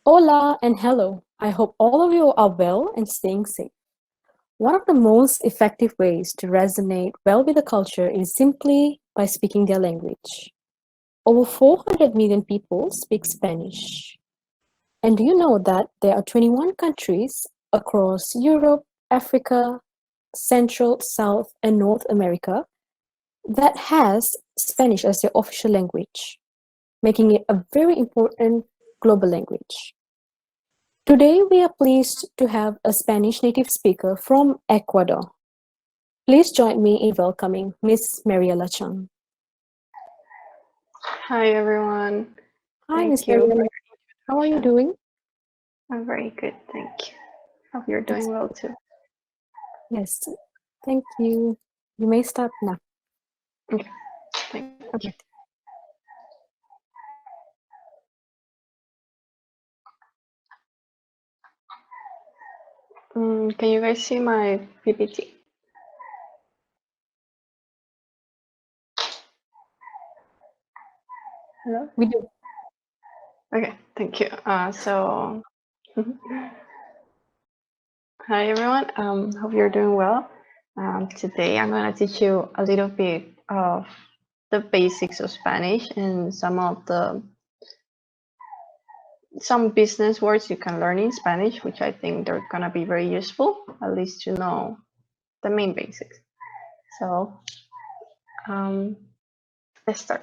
Hola and hello. I hope all of you are well and staying safe. One of the most effective ways to resonate well with the culture is simply by speaking their language. Over 400 million people speak Spanish. And do you know that there are 21 countries across Europe, Africa, Central, South, and North America that has Spanish as their official language, making it a very important global language. Today, we are pleased to have a Spanish native speaker from Ecuador. Please join me in welcoming Miss Mariela Chang. Hi everyone. Hi, Miss Thank you for Mariela. your How are you introduction. doing? I'm very good, thank you. Hope you're That's doing well too. yes. Thank you. You may start now. Okay, thank you. Okay. Can you guys see my PPT? Hello? We do. Okay, thank you. Hi everyone. Hope you're doing well. Today I'm gonna teach you a little bit of the basics of Spanish and some business words you can learn in Spanish, which I think they're gonna be very useful, at least to know the main basics. So um, let's start.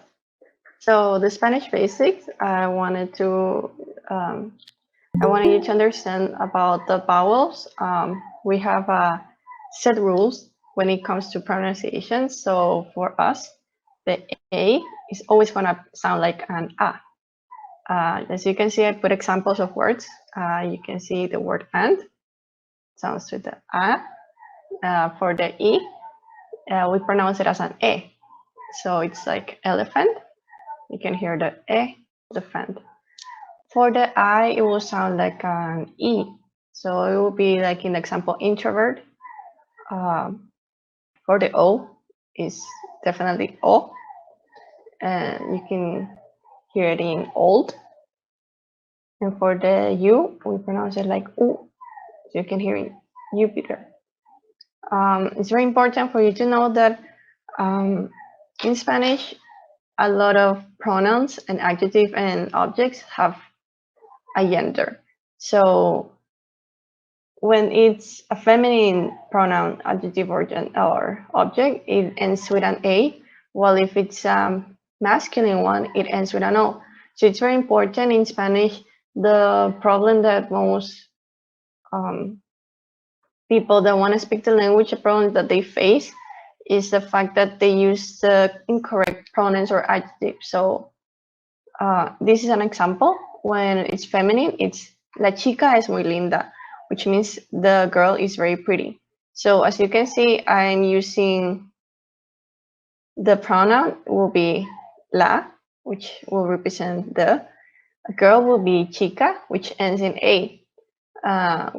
So the Spanish basics, I wanted you to understand about the vowels. We have set rules when it comes to pronunciation. So for us, the A is always gonna sound like an A. As you can see, I put examples of words. You can see the word and sounds with the A. For the E, we pronounce it as an E. So it's like elephant. You can hear the E, elephant. For the I, it will sound like an E. So it will be like in the example introvert. For the O, is definitely O. And you can hear it in old. And for the U, we pronounce it like U. So you can hear it Jupiter. It's very important for you to know that in Spanish, a lot of pronouns and adjectives and objects have a gender. So when it's a feminine pronoun, adjective, or object, it ends with an A, while if it's a masculine one, it ends with an O. So it's very important in Spanish. The problem that most um, people that want to speak the language, the problem that they face is the fact that they use the incorrect pronouns or adjectives. So this is an example. When it's feminine, it's la chica es muy linda, which means the girl is very pretty. So as you can see, I'm using the pronoun will be la, which will represent the. A girl will be chica, which ends in a,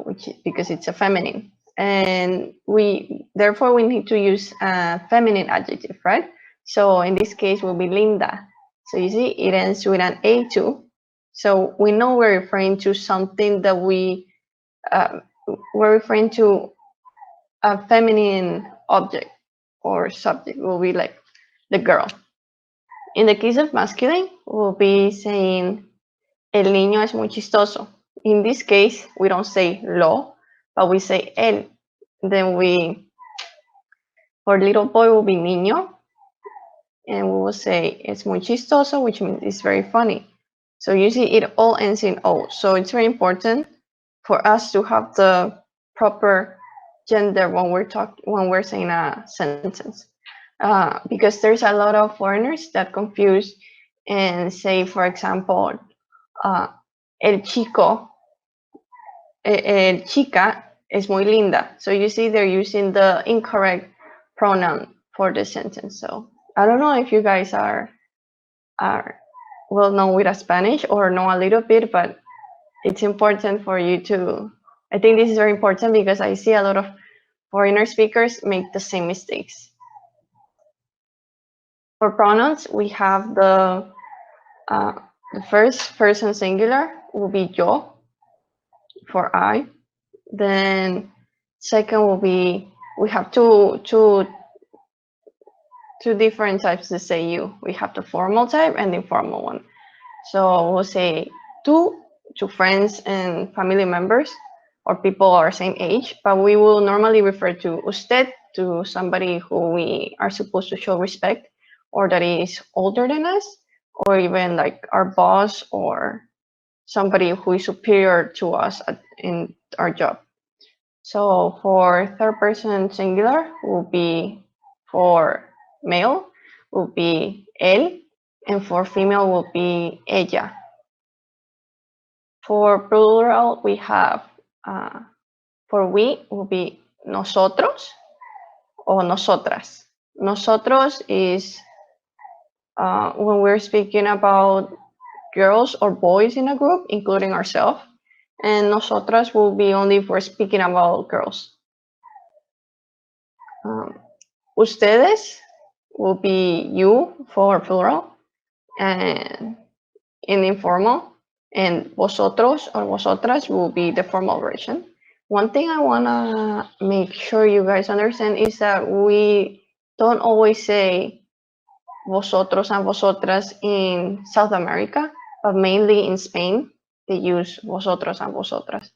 which because it's a feminine. And we therefore we need to use a feminine adjective, right? So in this case will be linda. So you see it ends with an a too. So we know we're referring to something that we're referring to a feminine object or subject will be like the girl. In the case of masculine, we'll be saying el niño es muy chistoso. In this case, we don't say lo, but we say él. Then for little boy will be niño, and we will say es muy chistoso, which means it's very funny. So you see, it all ends in o. So it's very important for us to have the proper gender when we're saying a sentence, because there's a lot of foreigners that confuse and say, for example, uh, el chico chica es muy linda. So you see they're using the incorrect pronoun for the sentence. So I don't know if you guys are well known with a Spanish or know a little bit, but it's important for you to. I think this is very important because I see a lot of foreigner speakers make the same mistakes. For pronouns, we have the first person singular will be yo. for I. Then second will be, we have two different types to say you. We have the formal type and the informal one. So we'll say tú to friends and family members or people our same age, but we will normally refer to usted to somebody who we are supposed to show respect or that is older than us, or even like our boss or somebody who is superior to us in our job. So for third person singular will be, for male will be él, and for female will be ella. For plural we have, for we will be nosotros or nosotras. Nosotros is when we're speaking about girls or boys in a group, including ourselves. And nosotras will be only if we're speaking about girls. Ustedes will be you for plural and in informal, and vosotros or vosotras will be the formal version. One thing I want to make sure you guys understand is that we don't always say vosotros and vosotras in South America, but mainly in Spain, they use vosotros and vosotras.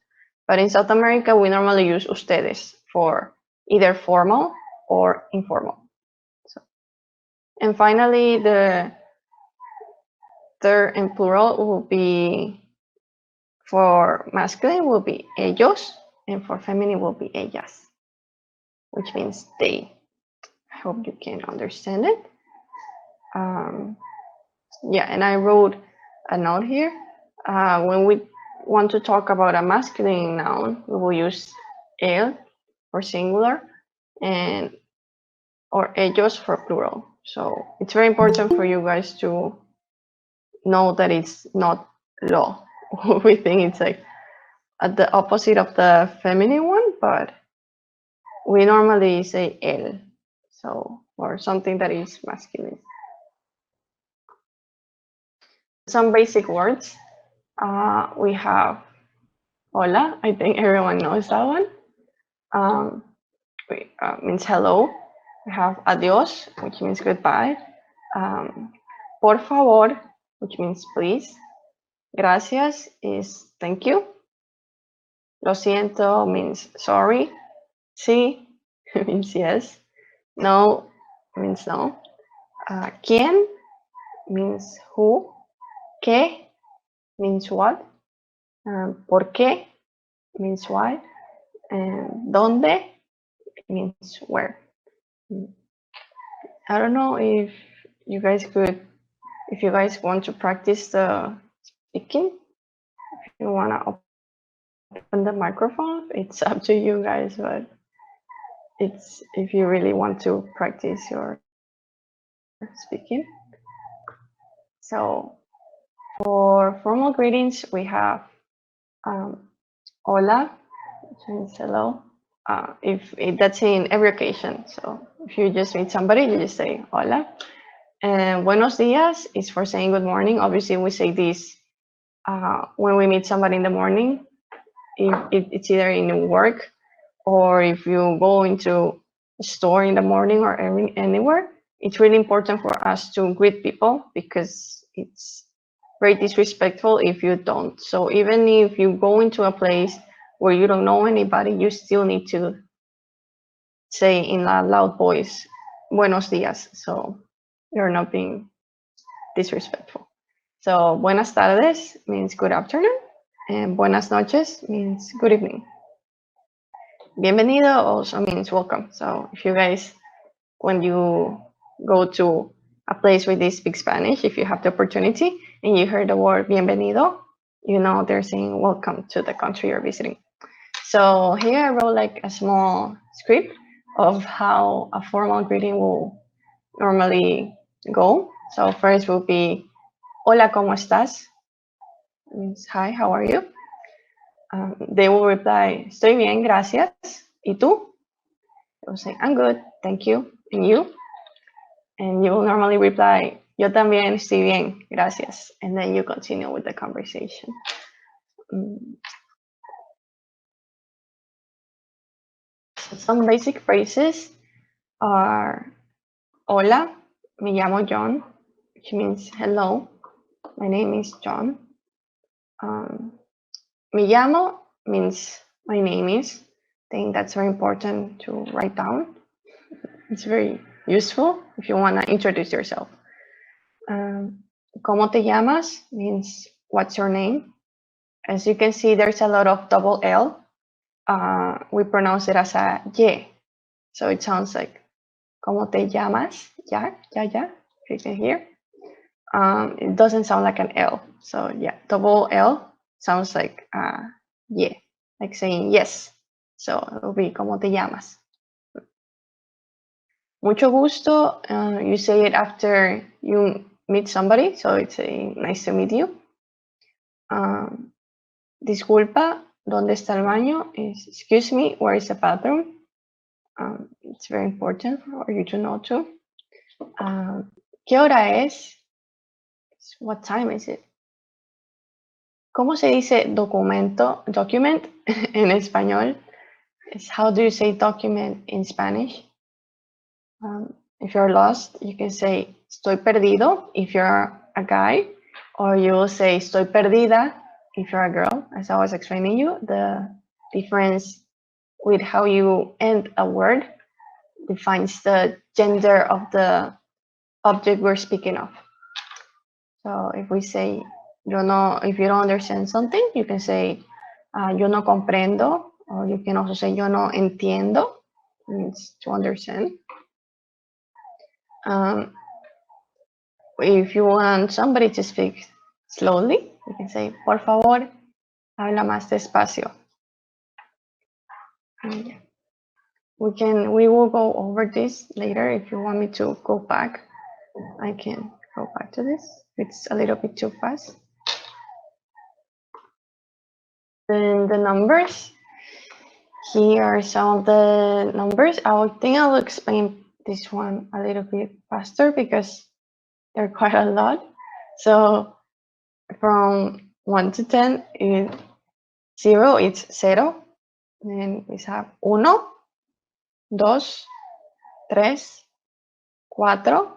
But in South America, we normally use ustedes for either formal or informal. So, and finally, the third and plural will be, for masculine will be ellos, and for feminine will be ellas, which means they. I hope you can understand it. Yeah, and I wrote a note here. When we want to talk about a masculine noun, we will use él for singular and or ellos for plural. So it's very important for you guys to know that it's not lo. We think it's like at the opposite of the feminine one, but we normally say él. So, or something that is masculine. Some basic words. We have hola. I think everyone knows that one. Means hello. We have adiós, which means goodbye. Por favor, which means please. Gracias is thank you. Lo siento means sorry. Sí means yes. No means no. ¿Quién means who. ¿Qué means what. ¿Por qué means why. And ¿dónde means where. I don't know if you guys want to practice the speaking, if you want to open the microphone, it's up to you guys, but it's if you really want to practice your speaking. So for formal greetings, we have hola, which means hello. If that's in every occasion, so if you just meet somebody, you just say hola. And buenos dias is for saying good morning. Obviously, we say this when we meet somebody in the morning. If it's either in work or if you go into a store in the morning or anywhere, it's really important for us to greet people because it's very disrespectful if you don't. So even if you go into a place where you don't know anybody, you still need to say in a loud voice, buenos dias. So you're not being disrespectful. So buenas tardes means good afternoon, and buenas noches means good evening. Bienvenido also means welcome. So if you guys, when you go to a place where they speak Spanish, if you have the opportunity and you hear the word bienvenido, you know they're saying welcome to the country you're visiting. So here I wrote like a small script of how a formal greeting will normally go. So first will be hola, ¿cómo estás? Means hi, how are you? They will reply, estoy bien, gracias. ¿Y tú? They will say, I'm good, thank you. And you? And you will normally reply, yo también estoy bien, gracias. And then you continue with the conversation. Some basic phrases are hola, me llamo John, which means hello, my name is John. Me llamo means my name is. I think that's very important to write down. It's very useful if you want to introduce yourself. ¿Cómo te llamas? Means what's your name? As you can see, there's a lot of double L. We pronounce it as a Y. So it sounds like ¿Cómo te llamas? Ya, if you can hear. It doesn't sound like an L. So yeah, double L sounds like yeah, like saying yes. So it will be ¿Cómo te llamas? Mucho gusto, you say it after you meet somebody, so it's a nice to meet you. Disculpa, ¿dónde está el baño? Is excuse me, where is the bathroom? It's very important for you to know too. ¿Qué hora es? What time is it? ¿Cómo se dice document en español? Is how do you say document in Spanish? If you're lost, you can say estoy perdido if you're a guy, or you will say estoy perdida if you're a girl. As I was explaining you, the difference with how you end a word defines the gender of the object we're speaking of. So if we say if you don't understand something, you can say yo no comprendo, or you can also say yo no entiendo, means to understand. If you want somebody to speak slowly, you can say, por favor, habla más despacio. Yeah. We will go over this later. If you want me to go back, I can go back to this. It's a little bit too fast. Then the numbers. Here are some of the numbers. I think I will explain this one a little bit faster because there are quite a lot. So from 1 to 10, 0, it's cero. Then we have 1, 2, 3, 4, 5,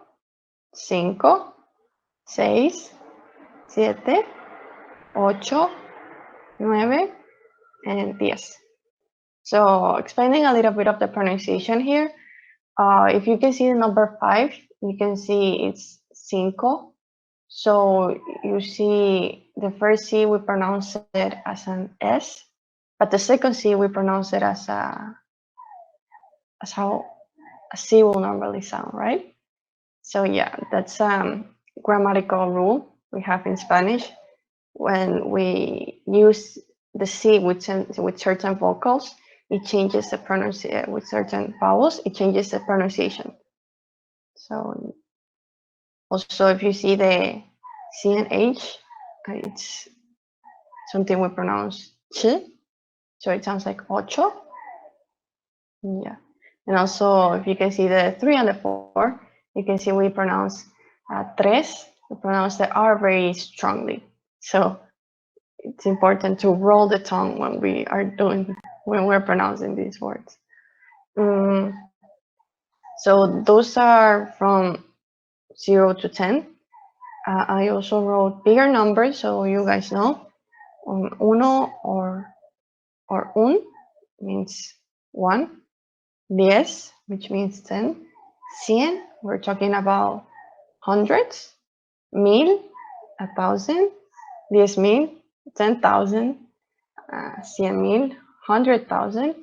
6, 7, 8, 9, and 10. So explaining a little bit of the pronunciation here. If you can see the number 5, you can see it's cinco. So you see the first C, we pronounce it as an S, but the second C, we pronounce it as how a C will normally sound, right? So yeah, that's a grammatical rule we have in Spanish. When we use the C with certain vocals, it changes the pronunciation. With certain vowels, it changes the pronunciation. So also, if you see the C and H, it's something we pronounce ch, so it sounds like ocho. Yeah, and also if you can see the 3 and the 4, you can see we pronounce tres. We pronounce the R very strongly. So it's important to roll the tongue when we're pronouncing these words. So those are from 0 to 10. I also wrote bigger numbers so you guys know. Uno or un means 1. Diez, which means 10. Cien, we're talking about hundreds. Mil, 1,000. 10,000, 10,000. 100,000, 100,000.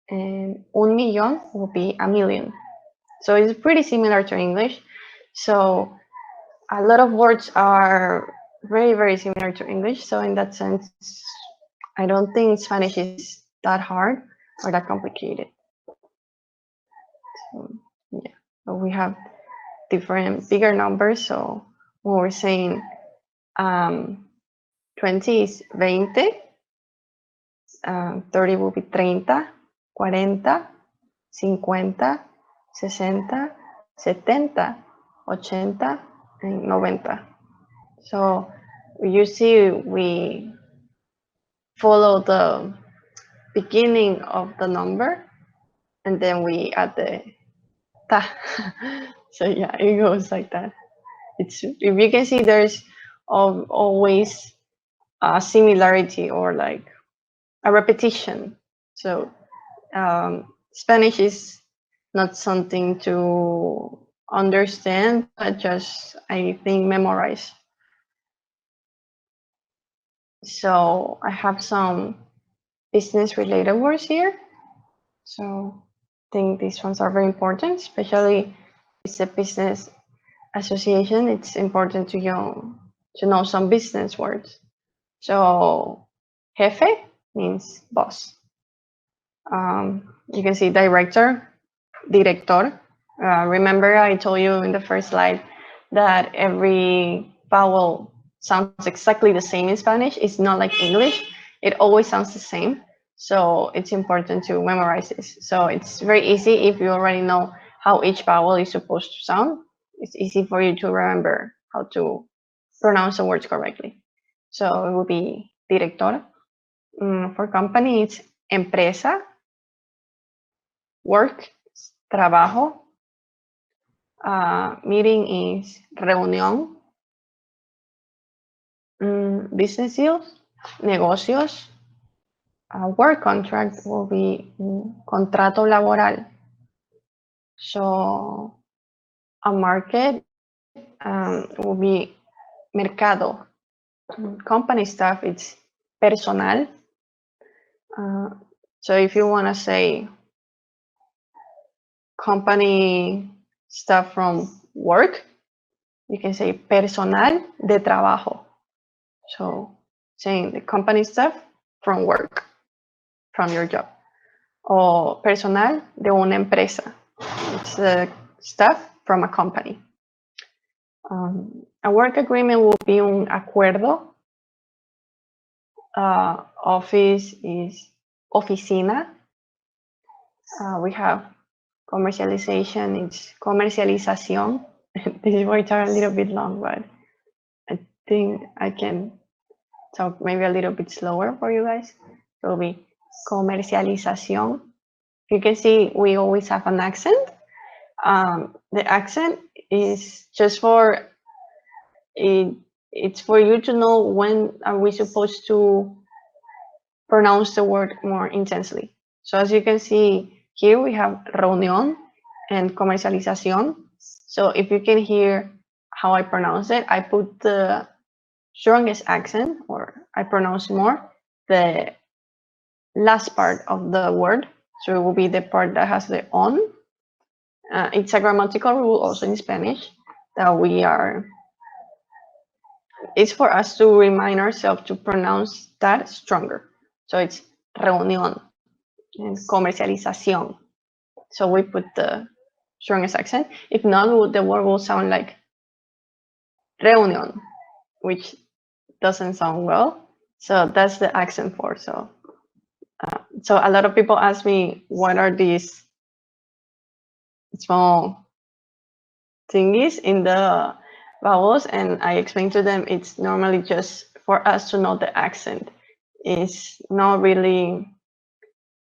And un millón will be a million. So it's pretty similar to English. So a lot of words are very, very similar to English. So in that sense, I don't think Spanish is that hard or that complicated. So, yeah, but we have different bigger numbers. So when we're saying 20 is 20, 30 will be 30, 40, 50, 60, 70, 80, and 90. So you see, we follow the beginning of the number and then we add the ta. So yeah, it goes like that. It's, if you can see, there's always a similarity or like a repetition. So Spanish is not something to understand, but just, I think, memorize. So I have some business related words here. So I think these ones are very important, especially it's a business association. It's important to know some business words. So jefe means boss. You can see director, director. Remember I told you in the first slide that every vowel sounds exactly the same in Spanish. It's not like English. It always sounds the same. So it's important to memorize this. So it's very easy if you already know how each vowel is supposed to sound. It's easy for you to remember how to pronounce the words correctly. So it will be director. For company, it's empresa. Work, trabajo. Meeting is reunión. Business deals, negocios. Work contract will be contrato laboral. So a market will be mercado. Company stuff, it's personal. So if you want to say company stuff from work, you can say personal de trabajo. So saying the company stuff from work, from your job. O personal de una empresa. It's the stuff from a company. A work agreement will be un acuerdo. Office is oficina. We have commercialization, it's comercialización. These words are a little bit long, but I think I can talk maybe a little bit slower for you guys. It will be comercialización. You can see we always have an accent. The accent is just for it. It's for you to know when are we supposed to pronounce the word more intensely. So as you can see here, we have reunión and comercialización. So if you can hear how I pronounce it, I put the strongest accent, or I pronounce more the last part of the word. So it will be the part that has the on. It's a grammatical rule also in Spanish that it's for us to remind ourselves to pronounce that stronger. So it's reunión and comercialización. So we put the strongest accent. If not, the word will sound like reunión, which doesn't sound well. So that's the accent for. So a lot of people ask me, what are these small thingies in the vowels? And I explain to them it's normally just for us to know the accent. It's not really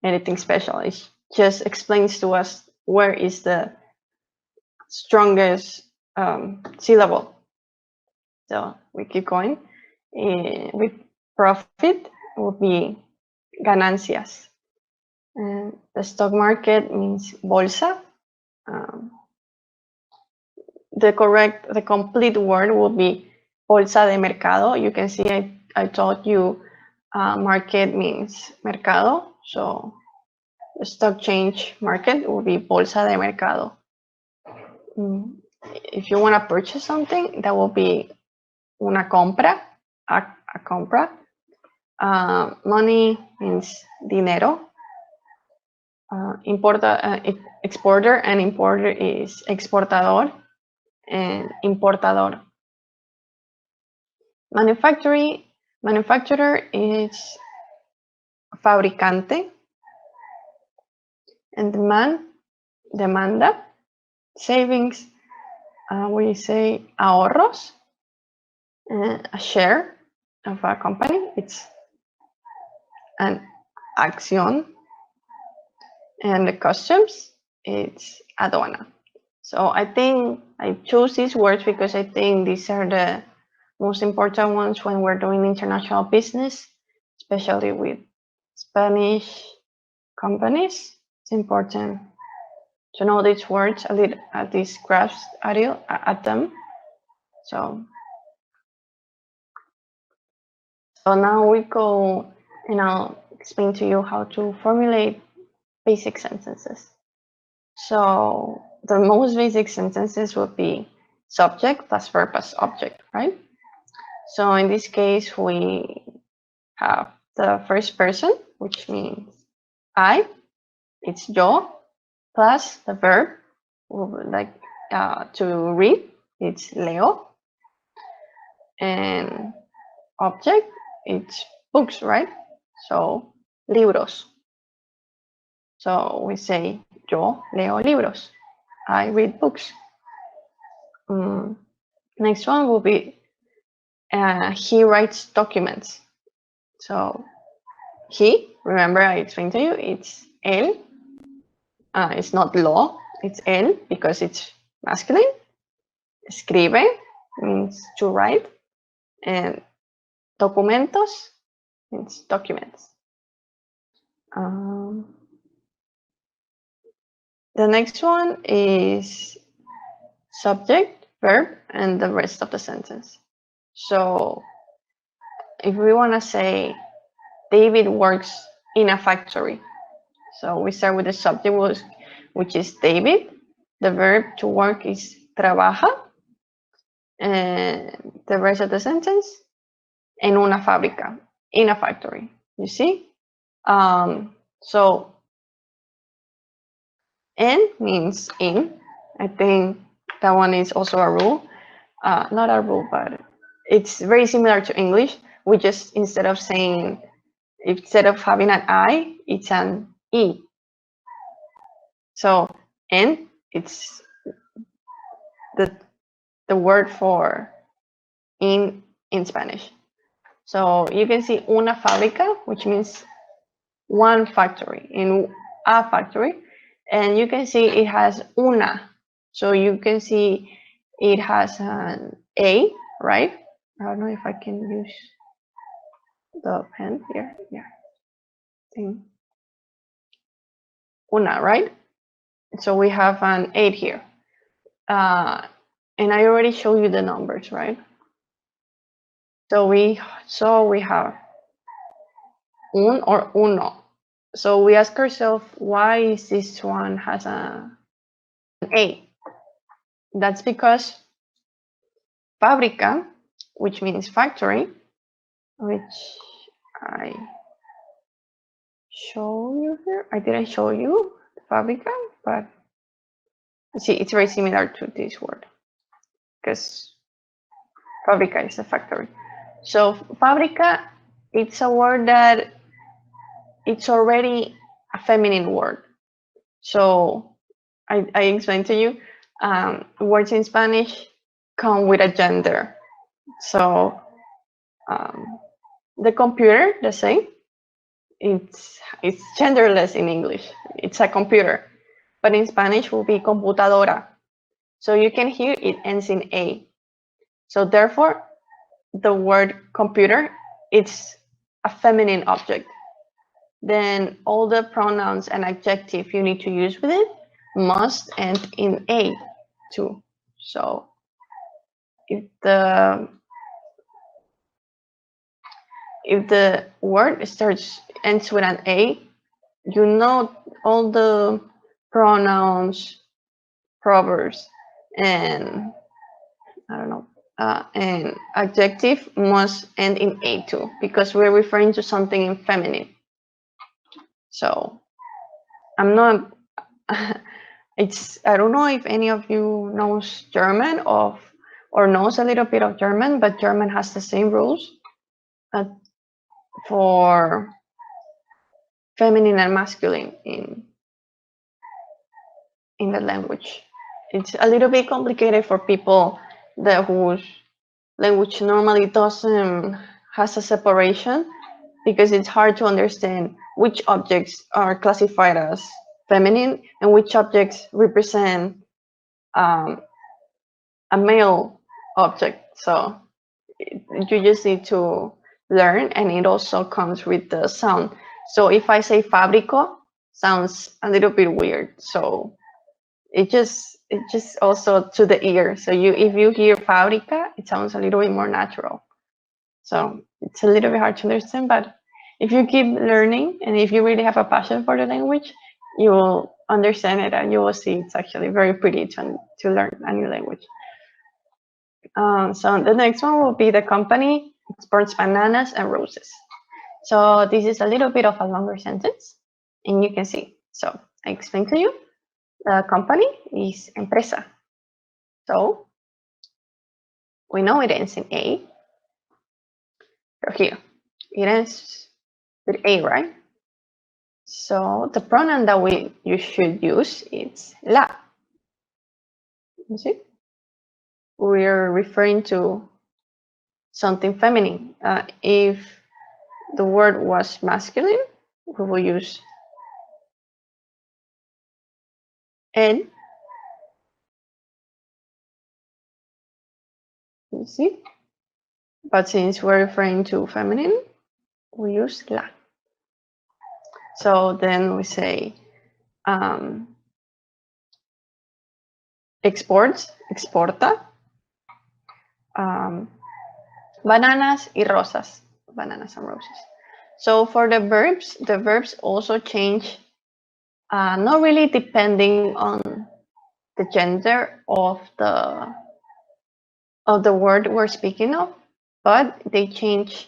anything special. It just explains to us where is the strongest syllable. So we keep going. With profit will be ganancias. And the stock market means bolsa. The complete word will be bolsa de mercado. You can see I told you market means mercado. So the stock change market will be bolsa de mercado. If you want to purchase something, that will be una compra, a compra. Money means dinero. Exporter and importer is exportador and importador. Manufacturer is fabricante. And demanda. Savings, we say ahorros. A share of a company, it's an acción. And the customs, it's aduana. So I think I chose these words because I think these are the most important ones when we're doing international business, especially with Spanish companies. It's important to know these words a little, at these graphs at them. So now we go and I'll explain to you how to formulate basic sentences. So the most basic sentences would be subject plus verb plus object, right? So in this case, we have the first person, which means I, it's yo, plus the verb, like to read, it's leo, and object, it's books, right? So libros. So we say yo leo libros. I read books. Next one will be he writes documents. So he, remember I explained to you, it's él. It's not lo, it's él because it's masculine. Escribe means to write. And documentos means documents. The next one is subject, verb, and the rest of the sentence. So if we want to say David works in a factory, so we start with the subject, which is David. The verb to work is trabaja. And the rest of the sentence, en una fábrica, in a factory. You see? So en means in. I think that one is also a rule. Not a rule, but it's very similar to English. We just, instead of having an I, it's an E. So en, it's the word for in Spanish. So you can see una fábrica, which means one factory, in a factory. And you can see it has una. So you can see it has an A, right? I don't know if I can use the pen here. Yeah. Una, right? So we have an 8 here. And I already showed you the numbers, right? So we have un or uno. So we ask ourselves, why is this one has an A? That's because fábrica, which means factory, which I show you here. I didn't show you fábrica, but you see, it's very similar to this word because fábrica is a factory. So fábrica, it's a word that it's already a feminine word. So I explained to you, words in Spanish come with a gender. So the computer, let's say, it's genderless in English. It's a computer, but in Spanish will be computadora. So you can hear it ends in A. So therefore, the word computer, it's a feminine object. Then all the pronouns and adjective you need to use with it must end in A too. So if the word ends with an A, you know all the pronouns, proverbs, and I don't know, and adjective must end in A too, because we're referring to something in feminine. So I'm not, I don't know if any of you knows German or knows a little bit of German, but German has the same rules for feminine and masculine in the language. It's a little bit complicated for people whose language normally doesn't has a separation, because it's hard to understand which objects are classified as feminine and which objects represent a male object. So you just need to learn, and it also comes with the sound. So if I say fabrico, sounds a little bit weird. So it just also to the ear. So if you hear fabrica, it sounds a little bit more natural. So it's a little bit hard to understand, but if you keep learning and if you really have a passion for the language, you will understand it and you will see it's actually very pretty to learn a new language. So the next one will be the company exports bananas and roses. So this is a little bit of a longer sentence, and you can see. So I explain to you. The company is empresa. So we know it ends in A. Or here, it ends with A, right? So the pronoun that you should use is la. You see? We're referring to something feminine. If the word was masculine, we will use el. You see? But since we're referring to feminine, we use la. So then we say exports, exporta, bananas y rosas, bananas and roses. So for the verbs also change, not really depending on the gender of the word we're speaking of, but they change.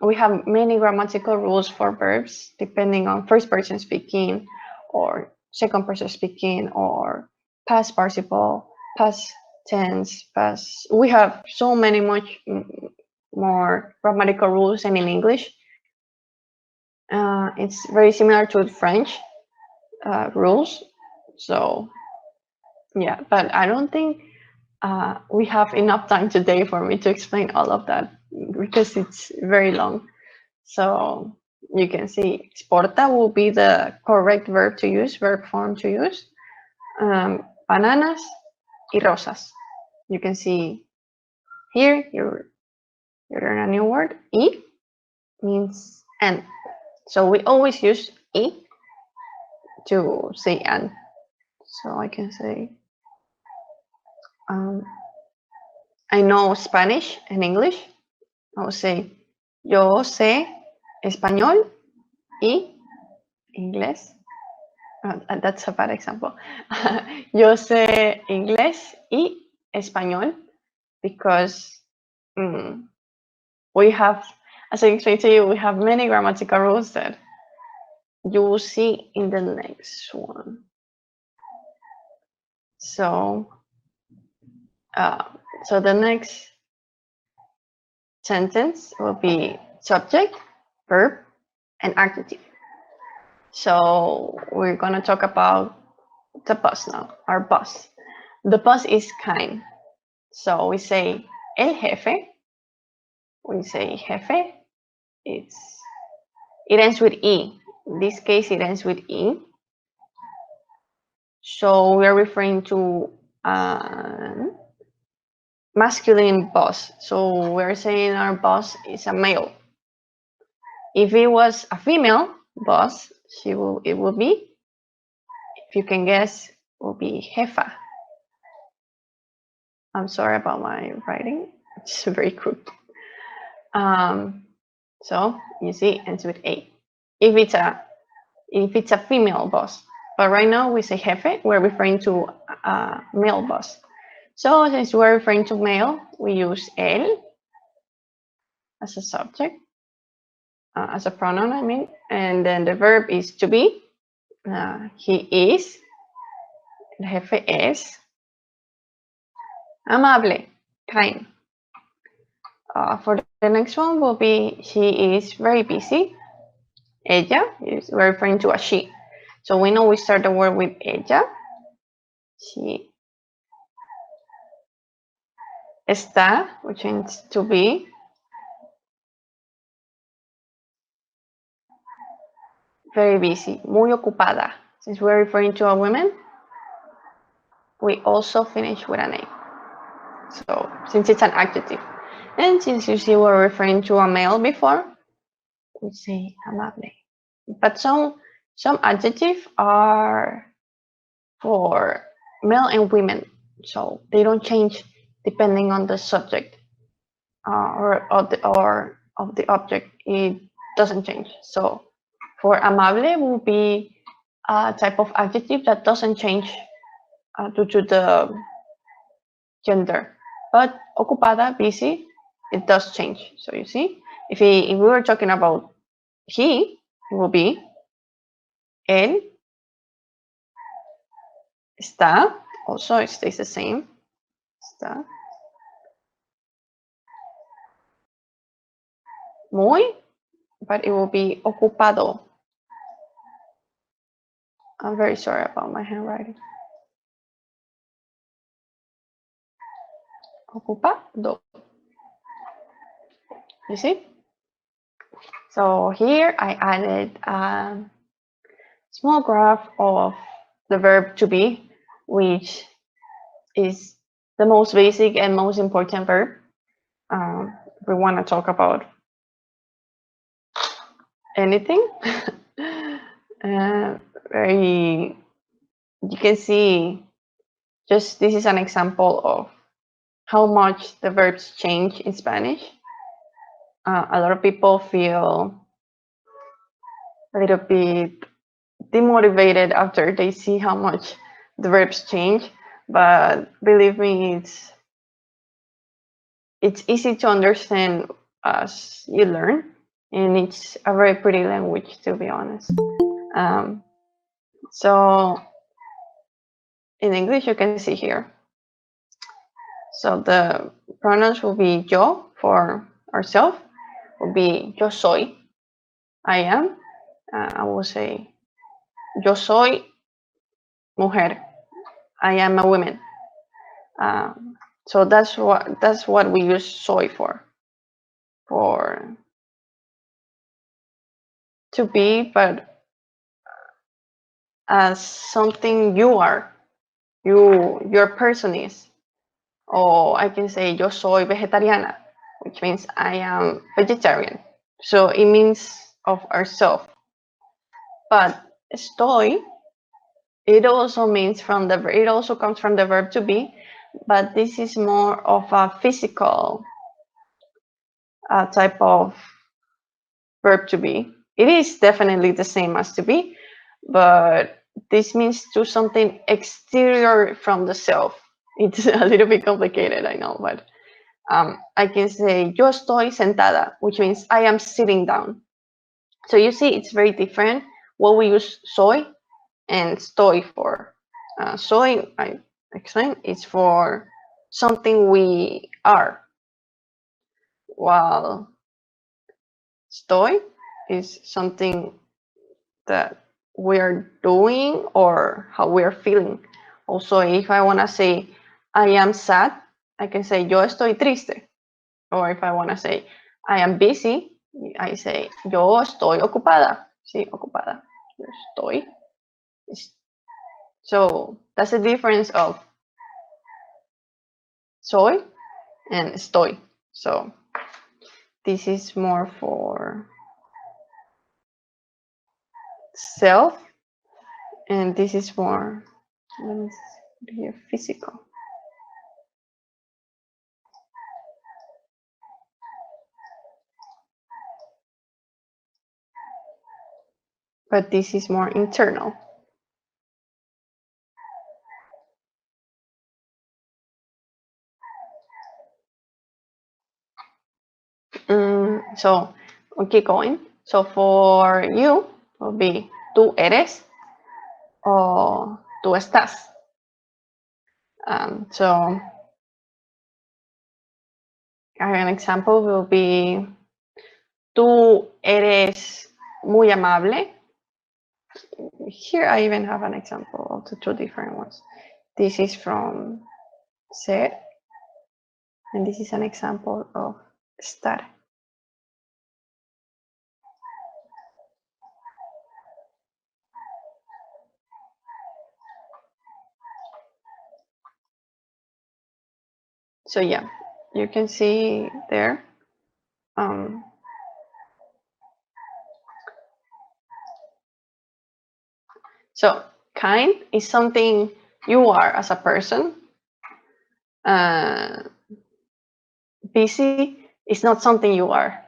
We have many grammatical rules for verbs depending on first person speaking or second person speaking or past participle, past tense, past. We have so many much more grammatical rules than in English. It's very similar to French rules. So yeah, but I don't think we have enough time today for me to explain all of that because it's very long. So you can see exporta will be the correct verb to use, verb form to use. Bananas y rosas. You can see here you learn a new word. Y means and. So we always use y to say and. So I can say I know Spanish and English. I will say yo sé español y inglés. That's a bad example. Yo sé inglés y español because we have, as I explained to you, we have many grammatical rules that you will see in the next one. So, so the next sentence will be subject, verb, and adjective. So we're going to talk about the boss now, our boss. The boss is kind. So we say el jefe. We say jefe. It ends with E. In this case, it ends with E. So we're referring to masculine boss. So we're saying our boss is a male. If it was a female boss, it will be, if you can guess, will be jefa. I'm sorry about my writing. It's very crude. So you see, ends with A. If it's a female boss, but right now we say jefe, we're referring to a male boss. So since we're referring to male, we use él as a subject, as a pronoun, I mean, and then the verb is to be. He is. El jefe es amable, kind. For the next one will be she is very busy. Ella is referring to a she. So we know we start the word with ella. She está, which means to be. very busy, muy ocupada. Since we're referring to a woman, we also finish with an A. So since it's an adjective. And since you see we're referring to a male before, we say amable. But some adjectives are for male and women, so they don't change depending on the subject or of the object. It doesn't change. So for amable will be a type of adjective that doesn't change due to the gender. But ocupada, busy, it does change. So you see, if we were talking about he, it will be él está. Also, it stays the same. Está. Muy, but it will be ocupado. I'm very sorry about my handwriting. Ocupado. You see? So here I added a small graph of the verb to be, which is the most basic and most important verb. We want to talk about anything. Very, you can see, just this is an example of how much the verbs change in Spanish. A lot of people feel a little bit demotivated after they see how much the verbs change, but believe me, it's easy to understand as you learn, and it's a very pretty language, to be honest. So in English, you can see here. So the pronouns will be yo for ourselves, will be yo soy, I am. I will say yo soy mujer, I am a woman. So that's what we use soy for to be, but as something you are, your person is. Or I can say yo soy vegetariana, which means I am vegetarian. So it means of ourselves. But estoy, it also comes from the verb to be, but this is more of a physical type of verb to be. It is definitely the same as to be, but this means do something exterior from the self. It's a little bit complicated, I know, but I can say yo estoy sentada, which means I am sitting down. So you see, it's very different what we use soy and estoy for. Soy, I explained, is for something we are, while estoy is something that we are doing or how we are feeling. Also, if I want to say I am sad, I can say yo estoy triste. Or if I want to say I am busy, I say yo estoy ocupada. Sí, ocupada. Yo estoy. So that's the difference of soy and estoy. So this is more for self, and this is more, let me see here, physical. But this is more internal. So we'll keep going. So for you, will be tú eres or tú estás. So an example will be tú eres muy amable. Here I even have an example of the two different ones. This is from ser, and this is an example of estar. So yeah, you can see there. So kind is something you are as a person. Busy is not something you are.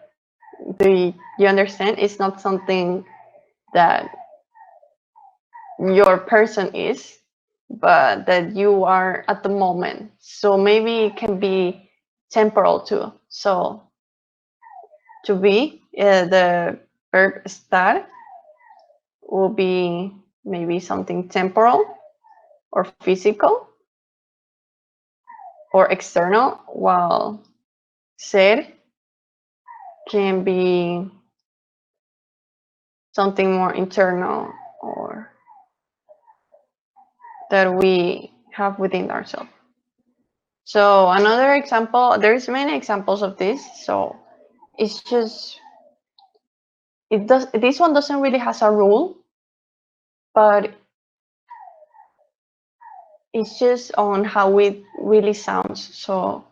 Do you understand? It's not something that your person is, but that you are at the moment. So maybe it can be temporal too. So to be, the verb estar will be maybe something temporal or physical or external, while ser can be something more internal or that we have within ourselves. So another example, there's many examples of this. So it's just, this one doesn't really has a rule, but it's just on how it really sounds. So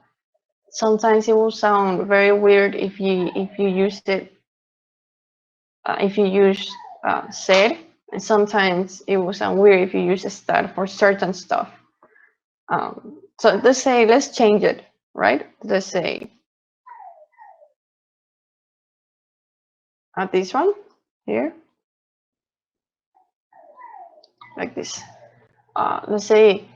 sometimes it will sound very weird if you use it, if you use ser, and sometimes it will sound weird if you use estar for certain stuff. So let's say, let's change it, right? Let's say this one here, like this. Let's say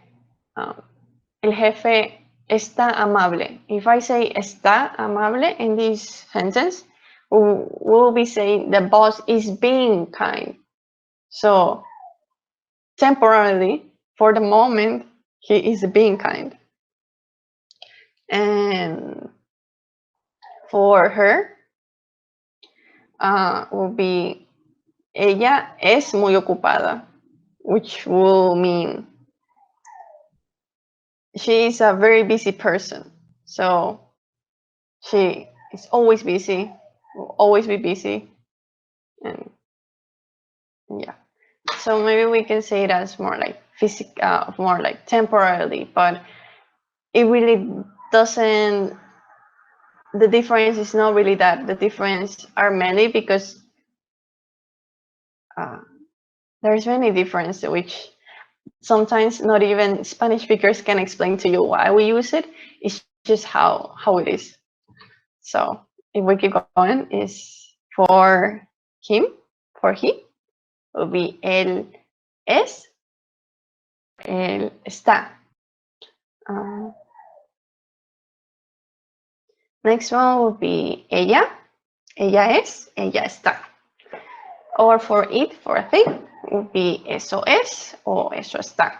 el jefe está amable. If I say está amable in this sentence, we'll be saying the boss is being kind. So temporarily, for the moment, he is being kind. And for her, will be ella es muy ocupada, which will mean she is a very busy person. So she is always busy, will always be busy. And yeah, so maybe we can say it as more like physical, more like temporarily, but it really doesn't, the difference is not really that. The difference are many because there's many difference, which sometimes not even Spanish speakers can explain to you why we use it. It's just how it is. So if we keep going, is for him, for he, will be él es, él está. Next one will be ella, ella es, ella está. Or for it, for a thing, will be eso es o eso está.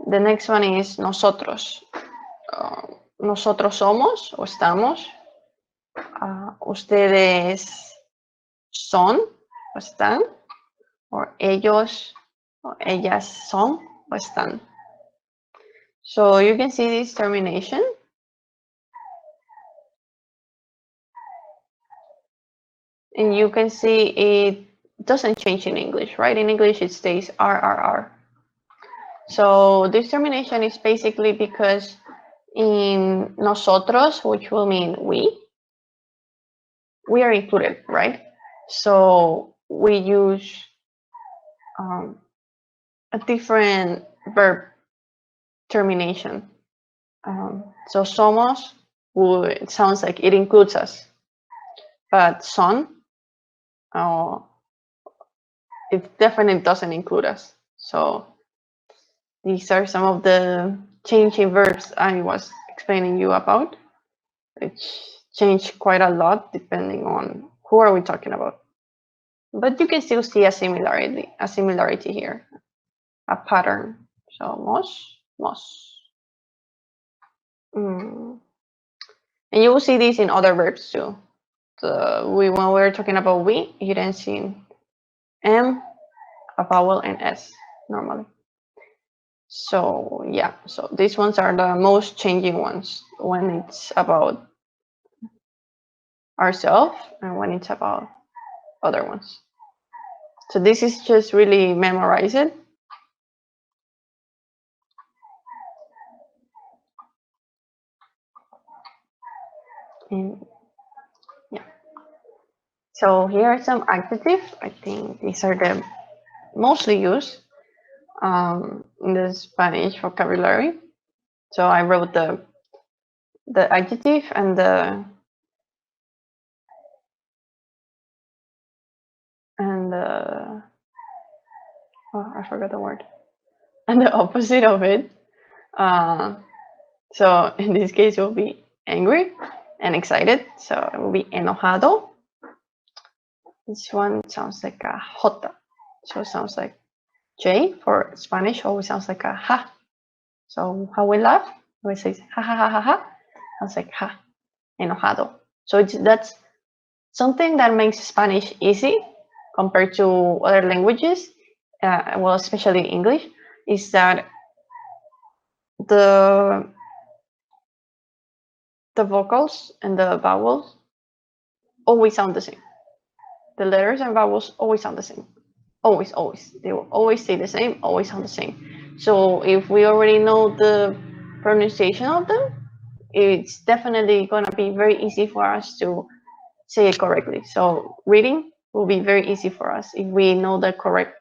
The next one is nosotros. Nosotros somos o estamos. Ustedes son o están. Or ellos o ellas son o están. So you can see this termination. And you can see it doesn't change in English, right? In English, it stays RRR. So this termination is basically because in nosotros, which will mean we are included, right? So we use a different verb termination. So somos, it sounds like it includes us, but son, it definitely doesn't include us. So these are some of the changing verbs I was explaining you about, which change quite a lot depending on who are we talking about. But you can still see a similarity here, a pattern. So mos. And you will see this in other verbs too. When we were talking about we, you didn't see M, a vowel, and S normally. So yeah, so these ones are the most changing ones when it's about ourselves and when it's about other ones. So this is just really memorize it And yeah. So here are some adjectives. I think these are the mostly used in the Spanish vocabulary. So I wrote the adjective and the oh, I forgot the word, and the opposite of it. So in this case, it will be angry and excited. So it will be enojado. This one sounds like a J. So it sounds like J for Spanish always sounds like a ha. So how we laugh, we say ha ha ha ha ha. Sounds like ha, enojado. So that's something that makes Spanish easy compared to other languages, well, especially English, is that the vocals and the vowels always sound the same. The letters and vowels always sound the same. Always, always. They will always stay the same, always sound the same. So if we already know the pronunciation of them, it's definitely going to be very easy for us to say it correctly. So reading will be very easy for us if we know the correct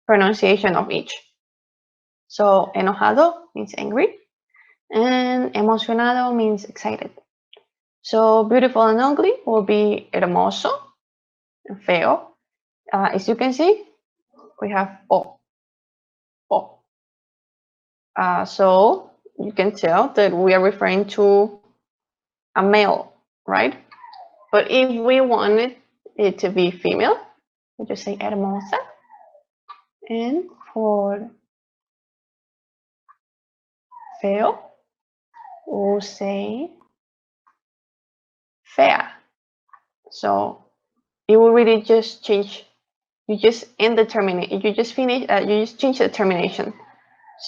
pronunciation of each. So enojado means angry, and emocionado means excited. So beautiful and ugly will be hermoso and feo. As you can see, we have o. O. So you can tell that we are referring to a male, right? But if we wanted it to be female, we just say hermosa. And for feo, we'll say fea. So it will really just change. You just end the termination. You just finish. You just change the termination.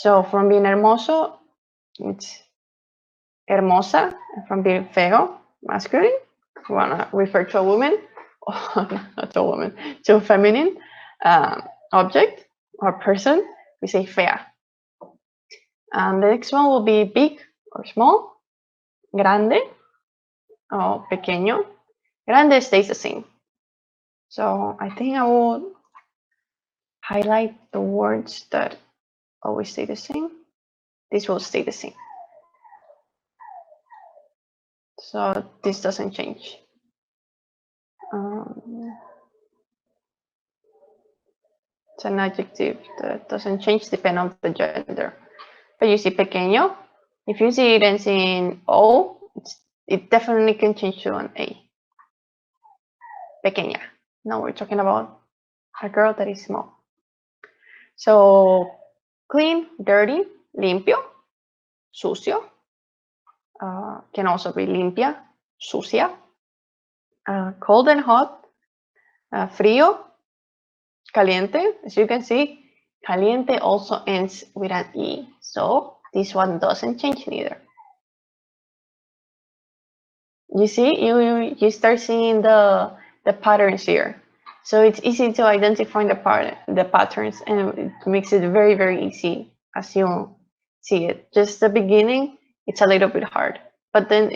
So from being hermoso, it's hermosa. From being feo, masculine. If you wanna refer to a woman, or not to a woman, to a feminine object or person, we say fea. And the next one will be big or small, grande or pequeño. Grande stays the same. So I think I will highlight the words that always stay the same. This will stay the same. So this doesn't change. It's an adjective that doesn't change depending on the gender. But you see pequeño, if you see it ends in O, it definitely can change to an A. Pequeña. Now we're talking about a girl that is small. So clean, dirty, limpio, sucio. Can also be limpia, sucia. Cold and hot, frío, caliente. As you can see, caliente also ends with an E. So this one doesn't change neither. You see, you start seeing the patterns here. So it's easy to identify the patterns, and it makes it very, very easy as you see it. Just the beginning, it's a little bit hard, but then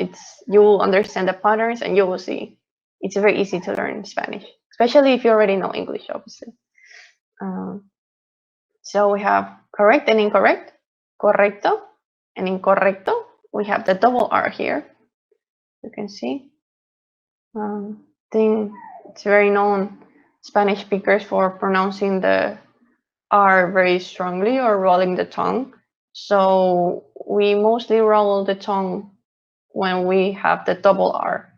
you will understand the patterns and you will see it's very easy to learn Spanish, especially if you already know English, obviously. So we have correct and incorrect, correcto and incorrecto. We have the double R here. You can see. I think it's very known Spanish speakers for pronouncing the R very strongly or rolling the tongue. So we mostly roll the tongue when we have the double R.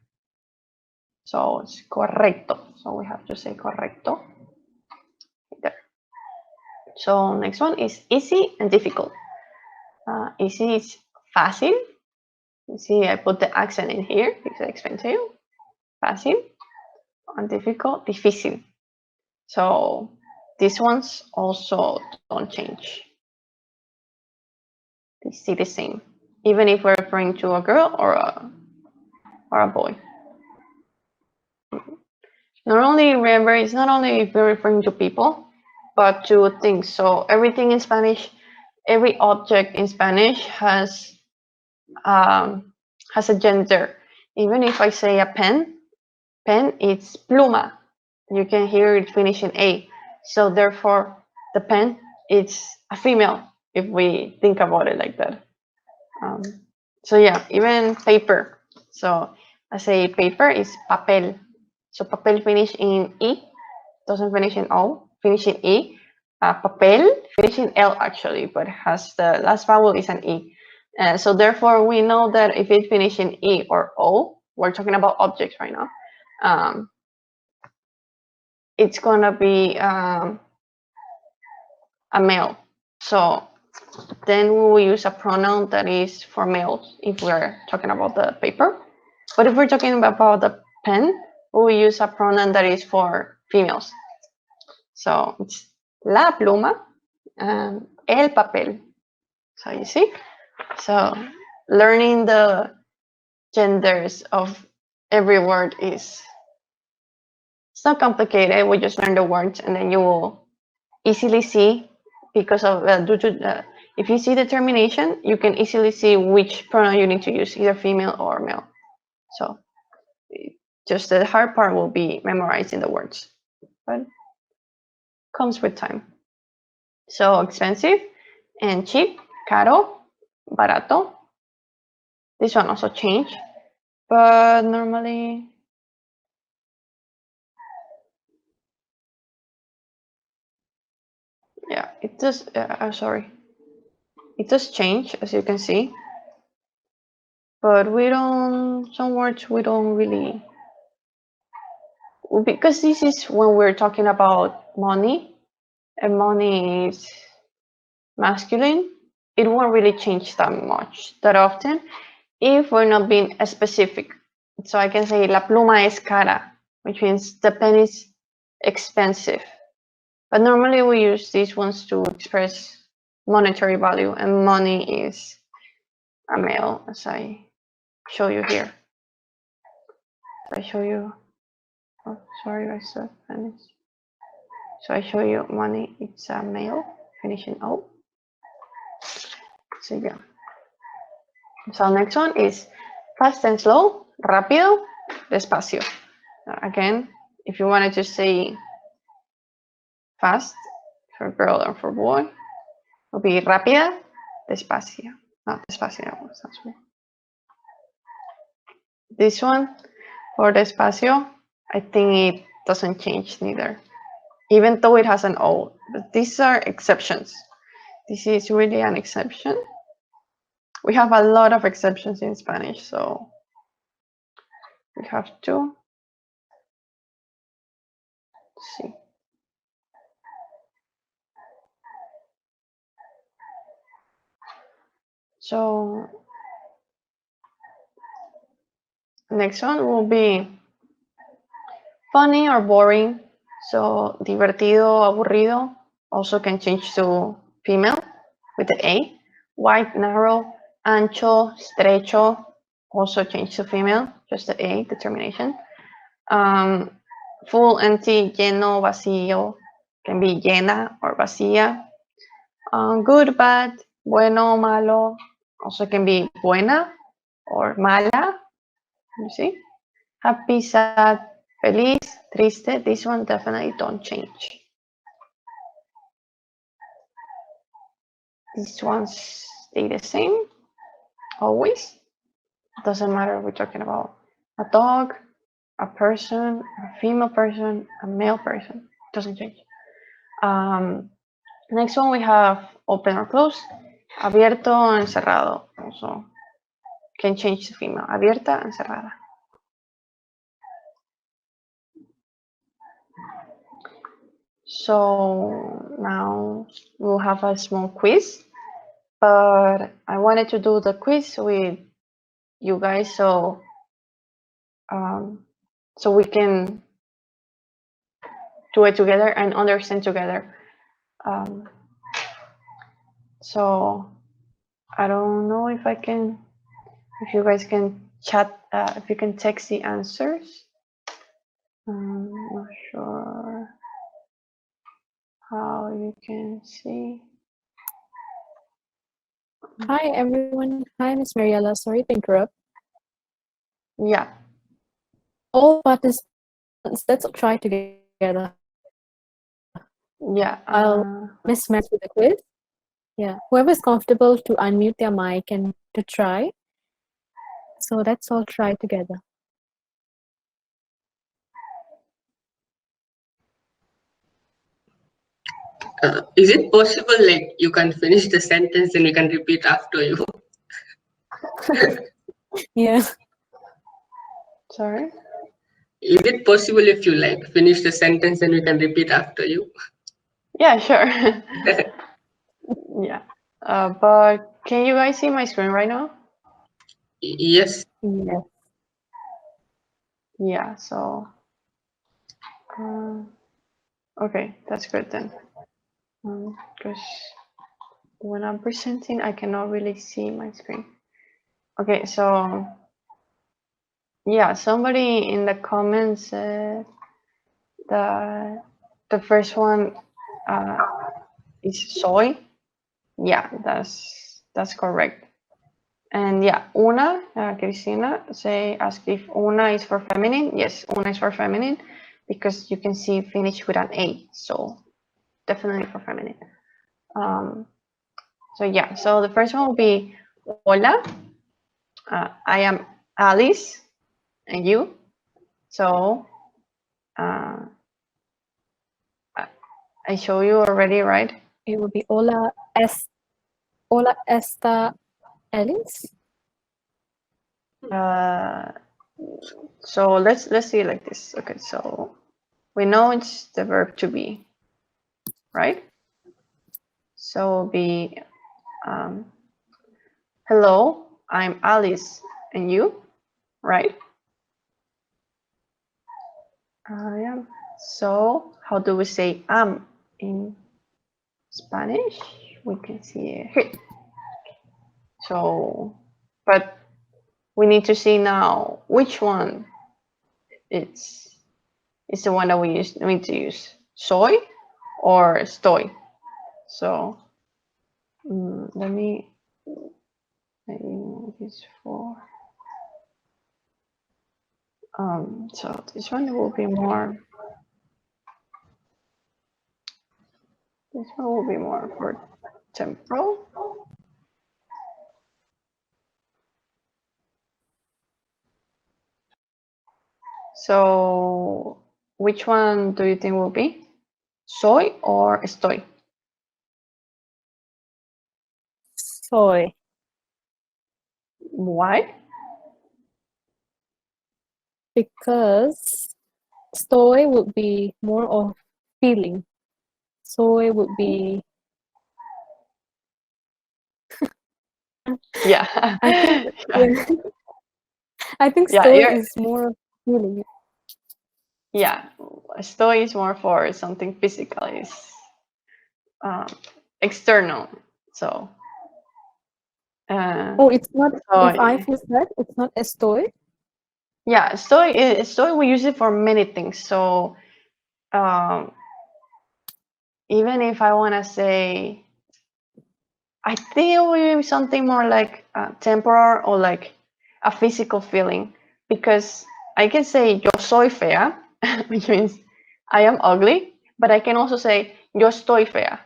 So it's correcto. So we have to say correcto. There. So next one is easy and difficult. Easy is fácil. You see, I put the accent in here because I explained to you. Fácil. And difficult, difícil. So these ones also don't change. They stay the same, even if we're referring to a girl or a boy. Not only remember, it's not only if we're referring to people, but to things. So everything in Spanish, every object in Spanish has a gender. Even if I say a pen, it's pluma. You can hear it finishing A. So therefore, the pen, it's a female, if we think about it like that. So yeah, even paper. So I say paper is papel. So papel finish in E, doesn't finish in O, finish in E. Papel finish in L actually, but has the last vowel is an E. So therefore, we know that if it finish in E or O, we're talking about objects right now. It's gonna be a male. So then we will use a pronoun that is for males if we're talking about the paper. But if we're talking about the pen, we will use a pronoun that is for females. So it's la pluma and el papel. So you see? So learning the genders of every word is, it's not complicated. We just learn the words and then you will easily see, because of if you see the termination, you can easily see which pronoun you need to use, either female or male. So just the hard part will be memorizing the words, but comes with time. So expensive and cheap, caro, barato. This one also changed, but normally yeah, it does. Sorry, it does change, as you can see, but we don't. Some words we don't really, because this is when we're talking about money, and money is masculine. It won't really change that much, that often, if we're not being specific. So I can say la pluma es cara, which means the pen is expensive. But normally we use these ones to express monetary value, and money is a male, as I show you here. I show you, oh, sorry, I said Spanish. So I show you money, it's a male, finishing O. So yeah. So next one is fast and slow, rápido, despacio. Again, if you wanted to say fast for girl or for boy, it will be rápida, despacio. Not despacio, this one for despacio, I think it doesn't change neither, even though it has an O. But these are exceptions. This is really an exception. We have a lot of exceptions in Spanish, so we have to see. So next one will be funny or boring. So divertido, aburrido also can change to female with the A. Wide, narrow, ancho, estrecho also change to female, just the A, determination. Full, empty, lleno, vacío can be llena or vacía. Good, bad, bueno, malo also can be buena or mala. You see? Happy, sad, feliz, triste. This one definitely don't change. These ones stay the same always. Doesn't matter if we're talking about a dog, a person, a female person, a male person. Doesn't change. Next one we have open or close, abierto, encerrado. Also can change to female. Abierta, encerrada. So now we'll have a small quiz, but I wanted to do the quiz with you guys so we can do it together and understand together. So I don't know if if you guys can chat, if you can text the answers. I'm not sure how you can see. Hi, everyone. Hi, Miss Mariela. Sorry to interrupt. Yeah. All participants, let's try together. Yeah. I'll mismatch with the quiz. Yeah, whoever is comfortable to unmute their mic and to try. So let's all try together. Is it possible like you can finish the sentence and we can repeat after you? Yeah. Sorry. Is it possible if you like finish the sentence and we can repeat after you? Yeah, sure. Yeah. But can you guys see my screen right now? Yes. Yes. Yeah. So. Okay, that's good then. Because when I'm presenting, I cannot really see my screen. Okay, so yeah, somebody in the comments said the first one is soy. Yeah, that's correct. And yeah, una, Cristina, ask if una is for feminine. Yes, una is for feminine because you can see finish with an A, so definitely for feminine. So yeah, so the first one will be hola. I am Alice, and you. So I show you already, right? It would be hola esta Alice. So let's see it like this. Okay, so we know it's the verb to be, right? So be hello, I'm Alice, and you, right? I am. So how do we say am in Spanish? We can see it here. So, but we need to see now which one it's the one that we need to use, soy or estoy. So let me this for so this one will be more for temporal. So which one do you think will be, soy or estoy? Soy. Why? Because soy would be more of feeling. Soy would be Yeah. I think Yeah. I think Yeah, soy is more of feeling. yeah. Estoy is more for something physical, is external. So Oh, it's not so if I feel sad, it's not estoy. yeah, estoy we use it for many things. So um, even if I want to say, I think it will be something more like temporal or like a physical feeling, because I can say yo soy fea, which means I am ugly, but I can also say yo estoy fea,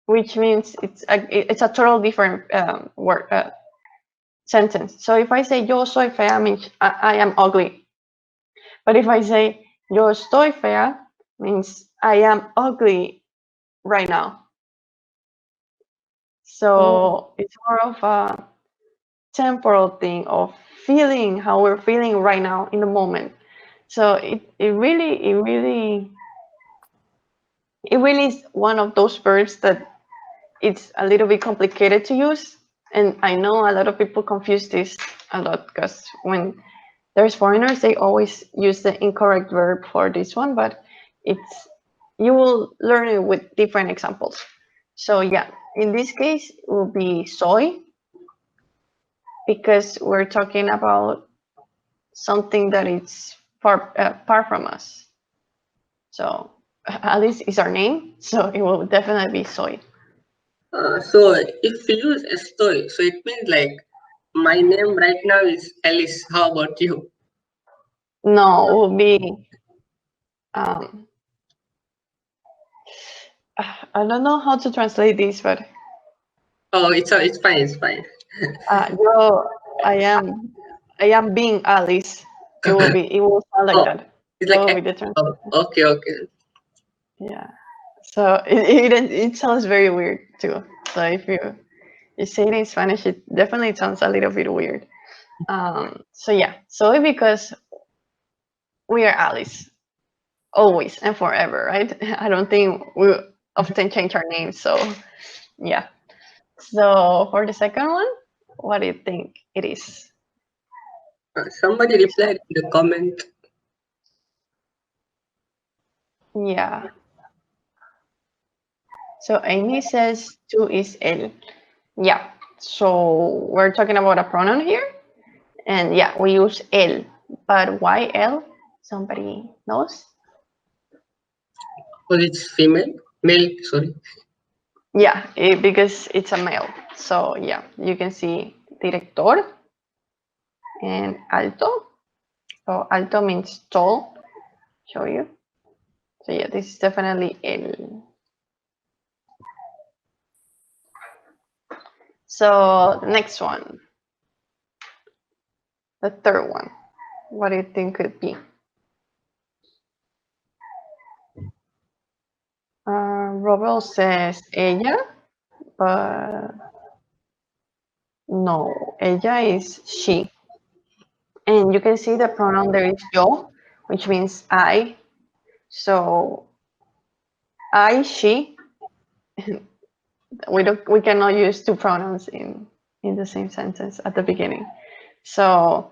which means it's a total different word sentence. So if I say yo soy fea, means I am ugly, but if I say yo estoy fea, means I am ugly right now. So it's more of a temporal thing of feeling how we're feeling right now in the moment. So it really is one of those verbs that it's a little bit complicated to use. And I know a lot of people confuse this a lot, because when there's foreigners, they always use the incorrect verb for this one, but it's you will learn it with different examples. So yeah, in this case, it will be soy, because we're talking about something that is far from us. So Alice is our name, so it will definitely be soy. So if we use estoy, so it means like My name right now is Alice. How about you? No, it would be. Um, I don't know how to translate this, but Oh, it's fine. It's fine. yo, I am being Alice. It will be. It will sound like Oh, that. it's That like will be the translation. oh, okay, okay. Yeah. So it sounds very weird too. So if you say it in Spanish, it definitely sounds a little bit weird. So yeah. So because we are Alice always and forever, right? I don't think we often change our names. So yeah. So for the second one, what do you think it is? Somebody replied in the comment. Yeah. So Amy says tú is él. Yeah. So we're talking about a pronoun here. And yeah, we use él. But why él? Somebody knows? Oh, it's female, male. Sorry. Yeah, because it's a male. So yeah, you can see director and alto. So alto means tall. Show you. So yeah, this is definitely él. So next one, the third one. What do you think could be? Robert says ella, but no, ella is she. And you can see the pronoun there is yo, which means I. So I, she. We cannot use two pronouns in the same sentence at the beginning. So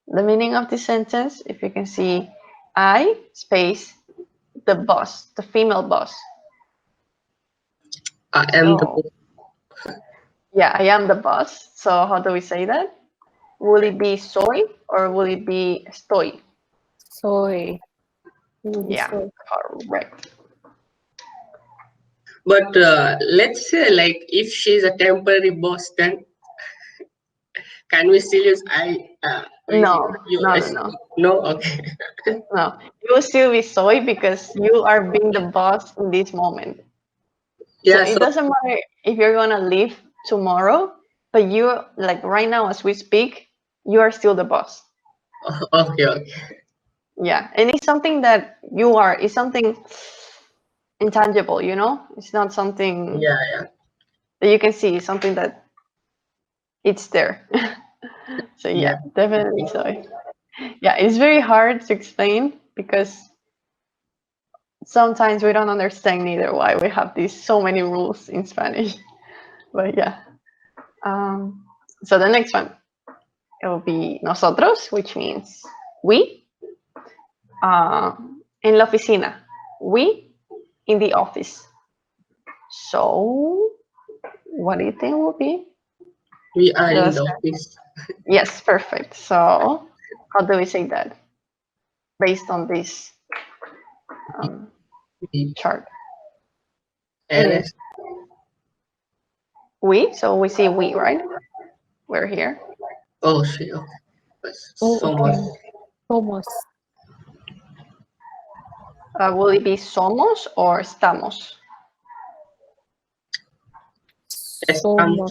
the meaning of this sentence, if you can see, I space the boss, the female boss. I am the So yeah, I am the boss. So how do we say that? Will it be soy or will it be estoy? Soy. Yeah, Soy. correct. But let's say like if she's a temporary boss, then can we still use I? No, You no, no, no, no? Okay. no. You will still be soy because you are being the boss in this moment. So Yeah. it So doesn't matter if you're gonna leave tomorrow, but you like right now as we speak, you are still the boss. okay, okay. Yeah, and it's something that you are. It's something intangible, you know. It's not something Yeah, yeah. that you can see. It's something that it's there. So Yeah. yeah, definitely soy. Yeah, it's very hard to explain because sometimes we don't understand either why we have these so many rules in Spanish. But yeah. So the next one, it will be nosotros, which means we. En la oficina, we in the office. So what do you think will be? We are in The the office. yes, perfect. So how do we say that based on this um, We chart? RS. We, so we see we, right? We're here. Oh, shit. Okay. Oh, So much. okay. Somos. Will it be somos or estamos? Estamos. Somos.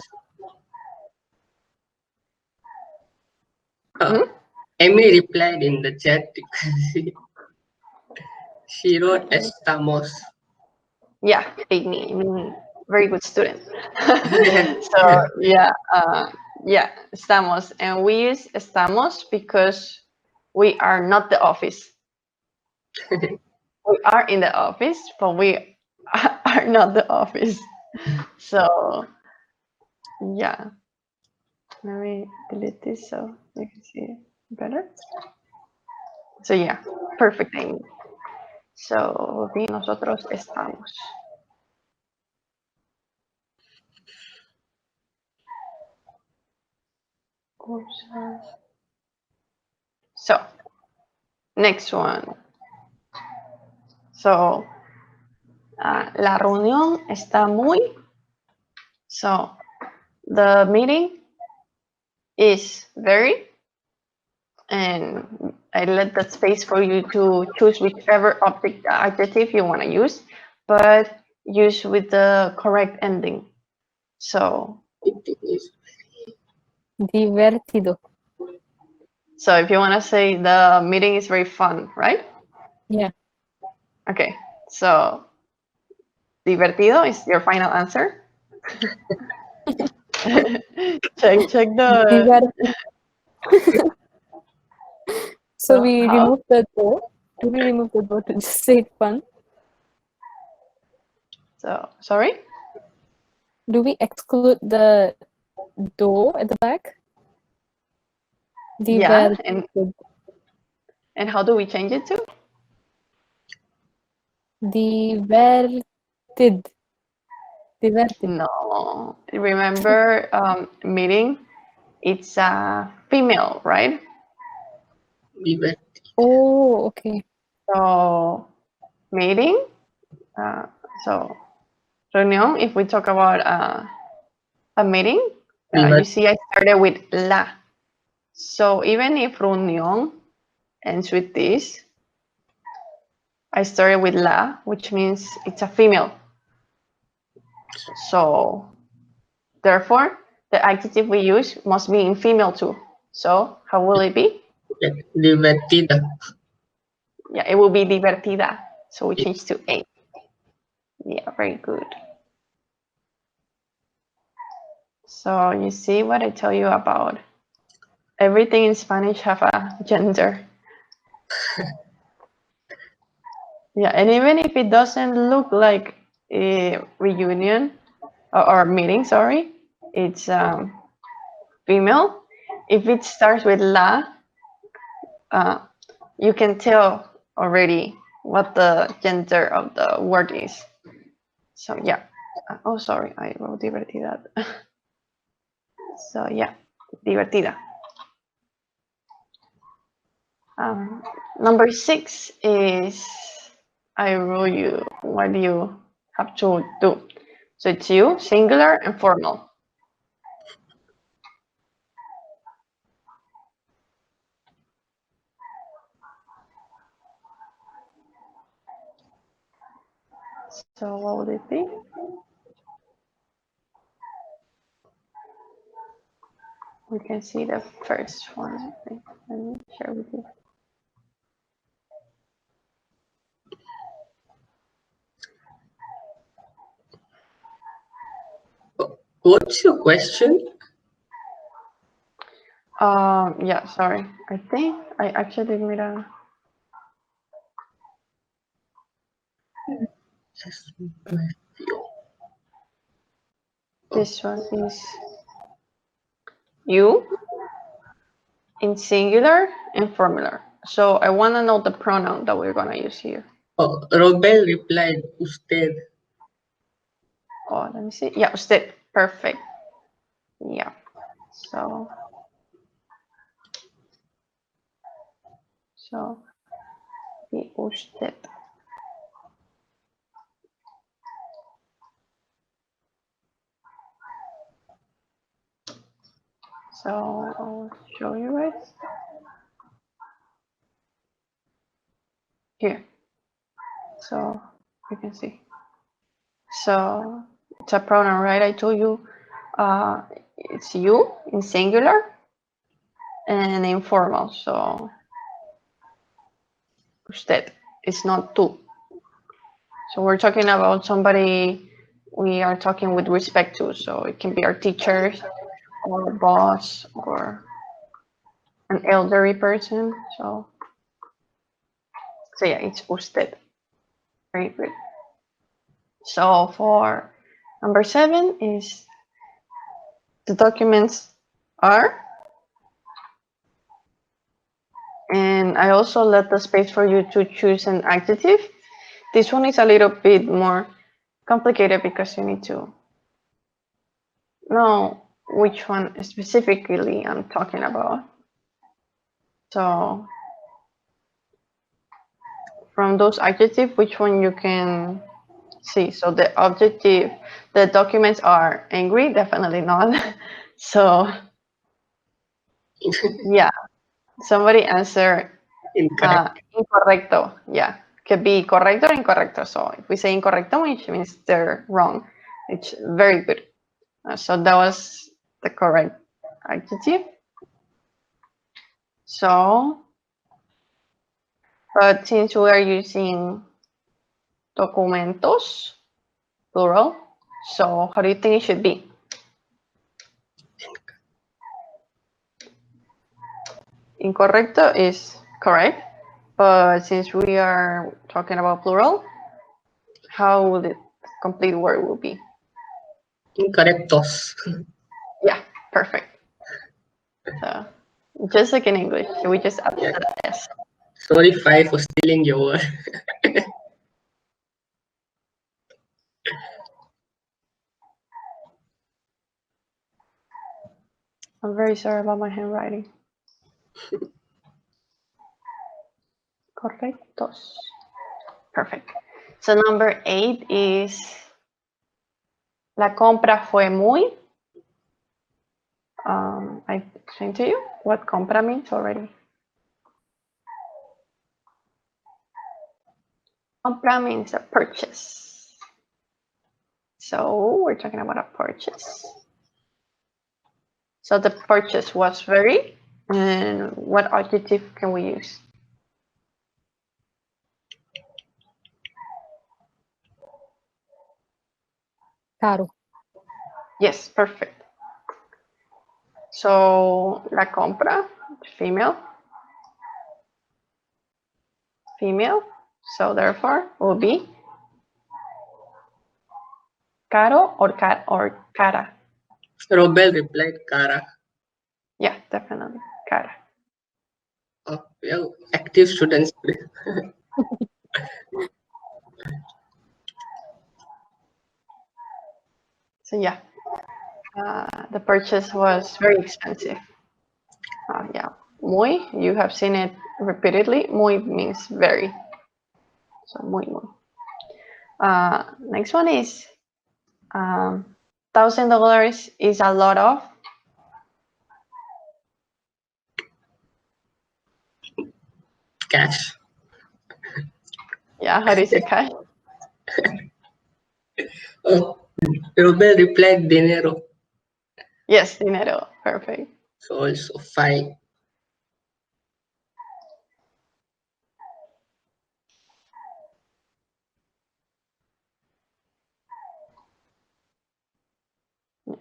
Uh, Amy replied in the chat. She wrote estamos. Yeah, me, very good student. So yeah, yeah, estamos, and we use estamos because we are not the office. We are in the office, but we are not the office. So yeah, let me delete this so you can see it better. So yeah, perfect Amy. So nosotros estamos. So next one. So la reunión está muy. So the meeting is very, and I let that space for you to choose whichever adjective you want to use, but use with the correct ending. So It is Divertido. so if you want to say the meeting is very fun, right? Yeah. Okay, so divertido is your final answer. check the. Divertido. So So we how? remove the do. Do we remove the do to just say it fun? So sorry. Do we exclude the do at the back? Yeah, Divertido. and how do we change it to? Divertid. Divertid. No, remember meeting. It's a female, right? divertido. Oh, okay. So meeting. So reunión. If we talk about a meeting, you see, I started with la. So even if reunión ends with this, I started with la, which means it's a female. So therefore, the adjective we use must be in female too. So how will it be? Divertida. Yeah, it will be divertida. So we change to a. Yeah, very good. So you see what I tell you about everything in Spanish have a gender. Yeah, and even if it doesn't look like a reunion or meeting, sorry, it's female. If it starts with la, you can tell already what the gender of the word is. So yeah. Oh, sorry, I wrote divertida. So yeah, divertida. Number 6 is I wrote you what you have to do. So it's you, singular and formal. So what would it be? We can see the first one. Let me share with you. What's your question? Yeah, sorry. I think I actually made a. This one is you in singular and formular. So I want to know the pronoun that we're gonna use here. Oh, Robel replied, usted. Oh, let me see. Yeah, usted. Perfect. Yeah. So the usted. So I'll show you guys here. So you can see. So it's a pronoun, right? I told you it's you in singular and informal. So usted. It's not tú. So we're talking about somebody we are talking with respect to. So it can be our teachers or a boss or an elderly person. So yeah, it's usted. Very good. So for number 7 is the documents are. And I also let the space for you to choose an adjective. This one is a little bit more complicated because you need to know which one specifically I'm talking about. So from those adjectives, which one you can see. So the objective, the documents are angry, definitely not. So Yeah. Somebody answer Incorrect. incorrecto. Yeah. Could be correcto or incorrecto. So if we say incorrecto, which means they're wrong. It's very good. So that was the correct adjective. So, but since we are using documentos, plural, so how do you think it should be? Incorrecto is correct, but since we are talking about plural, how would the complete word will be? Incorrectos. Yeah, perfect. So, just like in English, we just add Yeah. the S. Sorry, Fi, for stealing your word. I'm very sorry about my handwriting. Correctos. Perfect. So number 8 is la compra fue muy. I explained to you what compra means already. Compra means a purchase. So we're talking about a purchase. So the purchase was very, and what adjective can we use? Caro. Yes, perfect. So la compra, female. Female. So therefore will be caro or cara. Robel replied, Cara. Yeah, definitely cara. Oh, we have active students. So yeah, the purchase was very expensive. Yeah, muy, you have seen it repeatedly. Muy means very. So muy, muy. Next one is $1,000 is a lot of. Cash. Yeah, how do you say cash? Oh, Robel replied, dinero. Yes, dinero. Perfect. So also 5.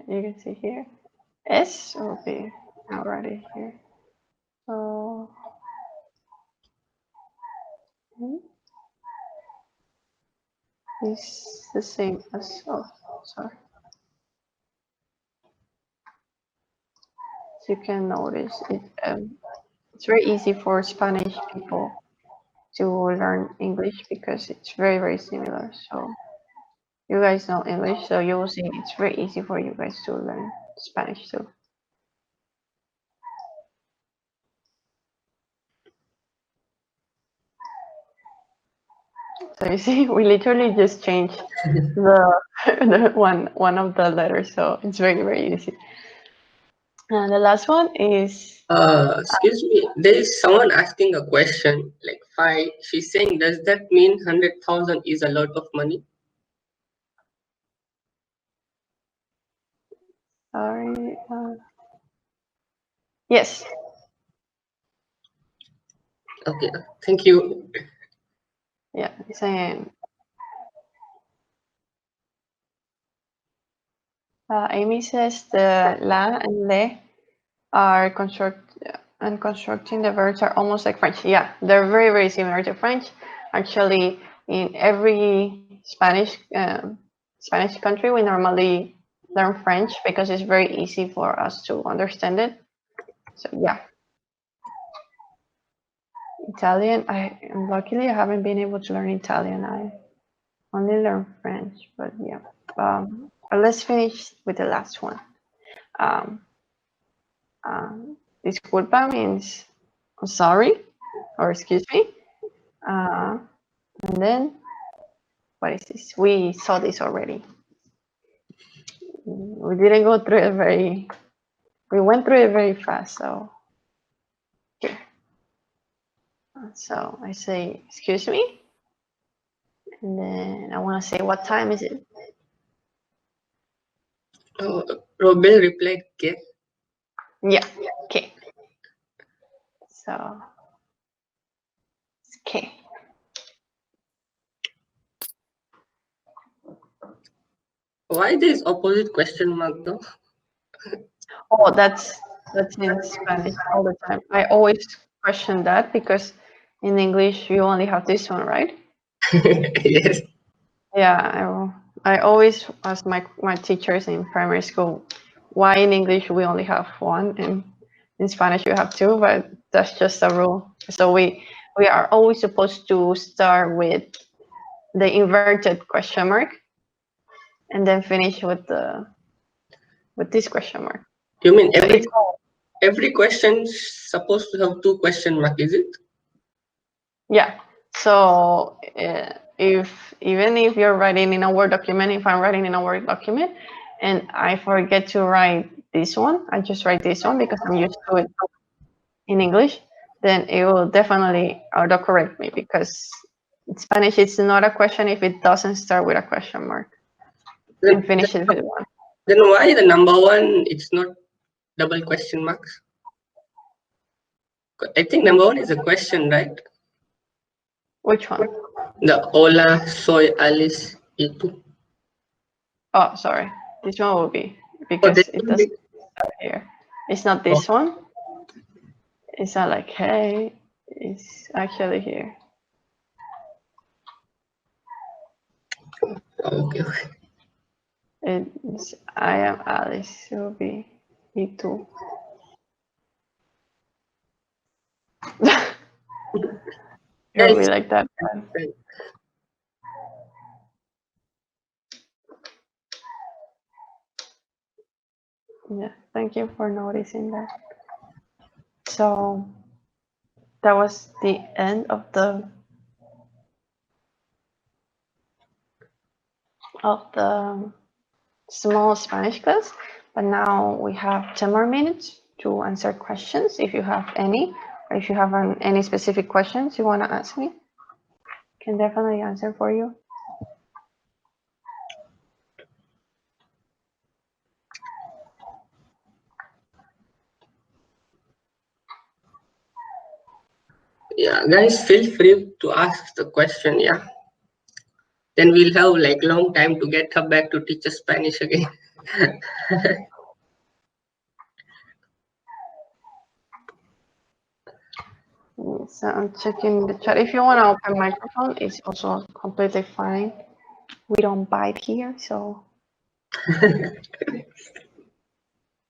You can see here. S will be already here. So it's the same as, oh, sorry. So you can notice it's very easy for Spanish people to learn English because it's very, very similar. So you guys know English, so you will see it's very easy for you guys to learn Spanish too. So you see, we literally just changed the one of the letters, so it's very, very easy. And the last one is Excuse me, there is someone asking a question, like 5. She's saying, does that mean 100,000 is a lot of money? sorry. Yes. Okay, thank you. Yeah. Same. Amy says the la and le are constructing the verbs are almost like French. Yeah, they're very, very similar to French. Actually, in every Spanish country, we normally learn French because it's very easy for us to understand it. So yeah. Italian, luckily I haven't been able to learn Italian. I only learned French, but yeah. Let's finish with the last one. Disculpa means sorry or excuse me. And then, what is this? We saw this already. We didn't go through it we went through it very fast. So So I say, excuse me. And then I want to say, what time is it? Robel replied, "Okay." Yeah, okay. So, okay. Why this opposite question mark though? Oh, that's in Spanish all the time. I always question that because in English you only have this one, right? Yes. Yeah, I always ask my teachers in primary school why in English we only have one and in Spanish you have two, but that's just a rule. So we are always supposed to start with the inverted question mark and then finish with this question mark. You mean So it's every question supposed to have two question mark, is it? yeah. So even if you're writing in a Word document, if I'm writing in a Word document and I forget to write this one, I just write this one because I'm used to it in English, then it will definitely autocorrect me because in Spanish it's not a question if it doesn't start with a question mark Then, and finish it with one. then why the number one it's not double question marks? I think number one is a question, right? Which one? The hola, soy Alice, itu. Oh, sorry. This one will be Oh, because this it will be. doesn't start here. It's not this one. It's not like hey. It's actually here. Okay. It's I am Alice. It will be me too. It will be like that. Yeah. Thank you for noticing that. So that was the end of the small Spanish class. But now we have 10 more minutes to answer questions if you have any, or if you have any specific questions you want to ask me, can definitely answer for you. Yeah, guys, feel free to ask the question. Yeah, then we'll have like long time to get her back to teach us Spanish again. So I'm checking the chat. If you want to open microphone, it's also completely fine. We don't bite here, so. Yeah,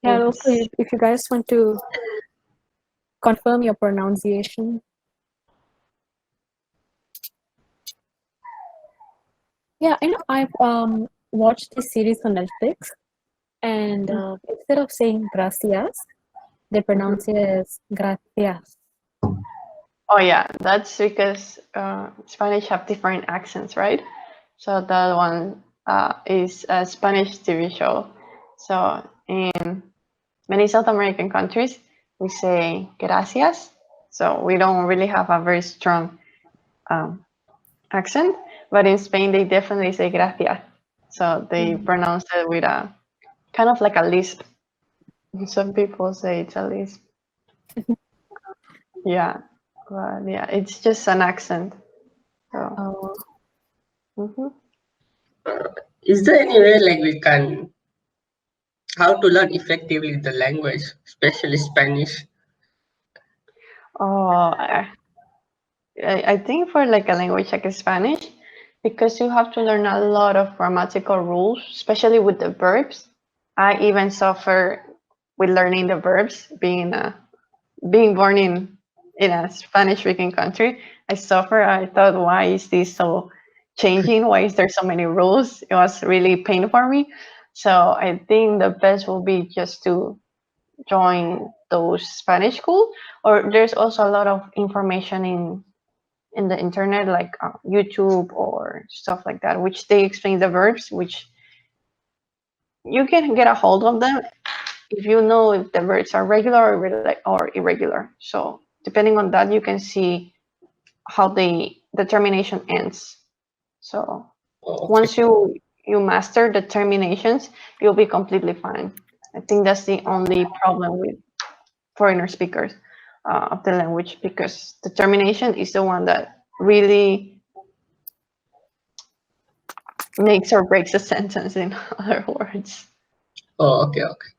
and also if you guys want to confirm your pronunciation. Yeah, I know I've watched this series on Netflix, and instead of saying gracias, they pronounce it as gracias. Oh yeah, that's because Spanish have different accents, right? So that one is a Spanish TV show. So in many South American countries, we say gracias. So we don't really have a very strong accent, but in Spain they definitely say gracias. So they pronounce it with a kind of like a lisp. Some people say it's a lisp. Yeah, but yeah, it's just an accent. So. Is there any way like we can how to learn effectively the language, especially Spanish? Oh, I think for like a language like Spanish, because you have to learn a lot of grammatical rules, especially with the verbs. I even suffer with learning the verbs, being born in a Spanish-speaking country. I suffer. I thought, why is this so changing? Why is there so many rules? It was really painful for me. So I think the best will be just to join those Spanish school, or there's also a lot of information in the internet, like YouTube or stuff like that, which they explain the verbs, which you can get a hold of them if you know if the verbs are regular or irregular. So depending on that, you can see how the termination ends. So Okay. once you master the terminations, you'll be completely fine. I think that's the only problem with foreigner speakers of the language, because the termination is the one that really makes or breaks a sentence, in other words. Oh, okay, okay.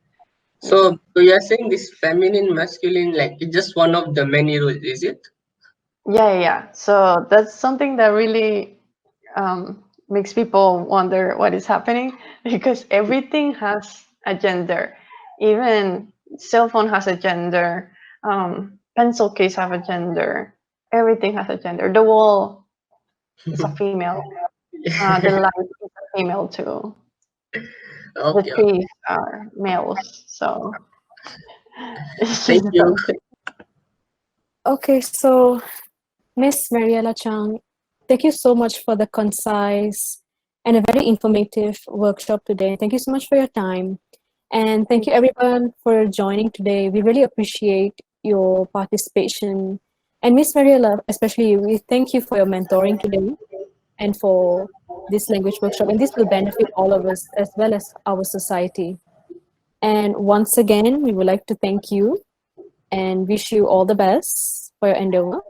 So you are saying this feminine, masculine, like it's just one of the many rules, is it? Yeah. So that's something that really makes people wonder what is happening, because everything has a gender. Even cell phone has a gender. Pencil case have a gender. Everything has a gender. The wall is a female. The light is a female too. The Okay, okay. trees are males. So it's Thank just you. something. Okay, so Miss Mariela Chang, thank you so much for the concise and a very informative workshop today. Thank you so much for your time. And thank you everyone for joining today. We really appreciate your participation. And Miss Mariela, especially you, we thank you for your mentoring today and for this language workshop. And this will benefit all of us as well as our society. And once again, we would like to thank you and wish you all the best for your endeavor.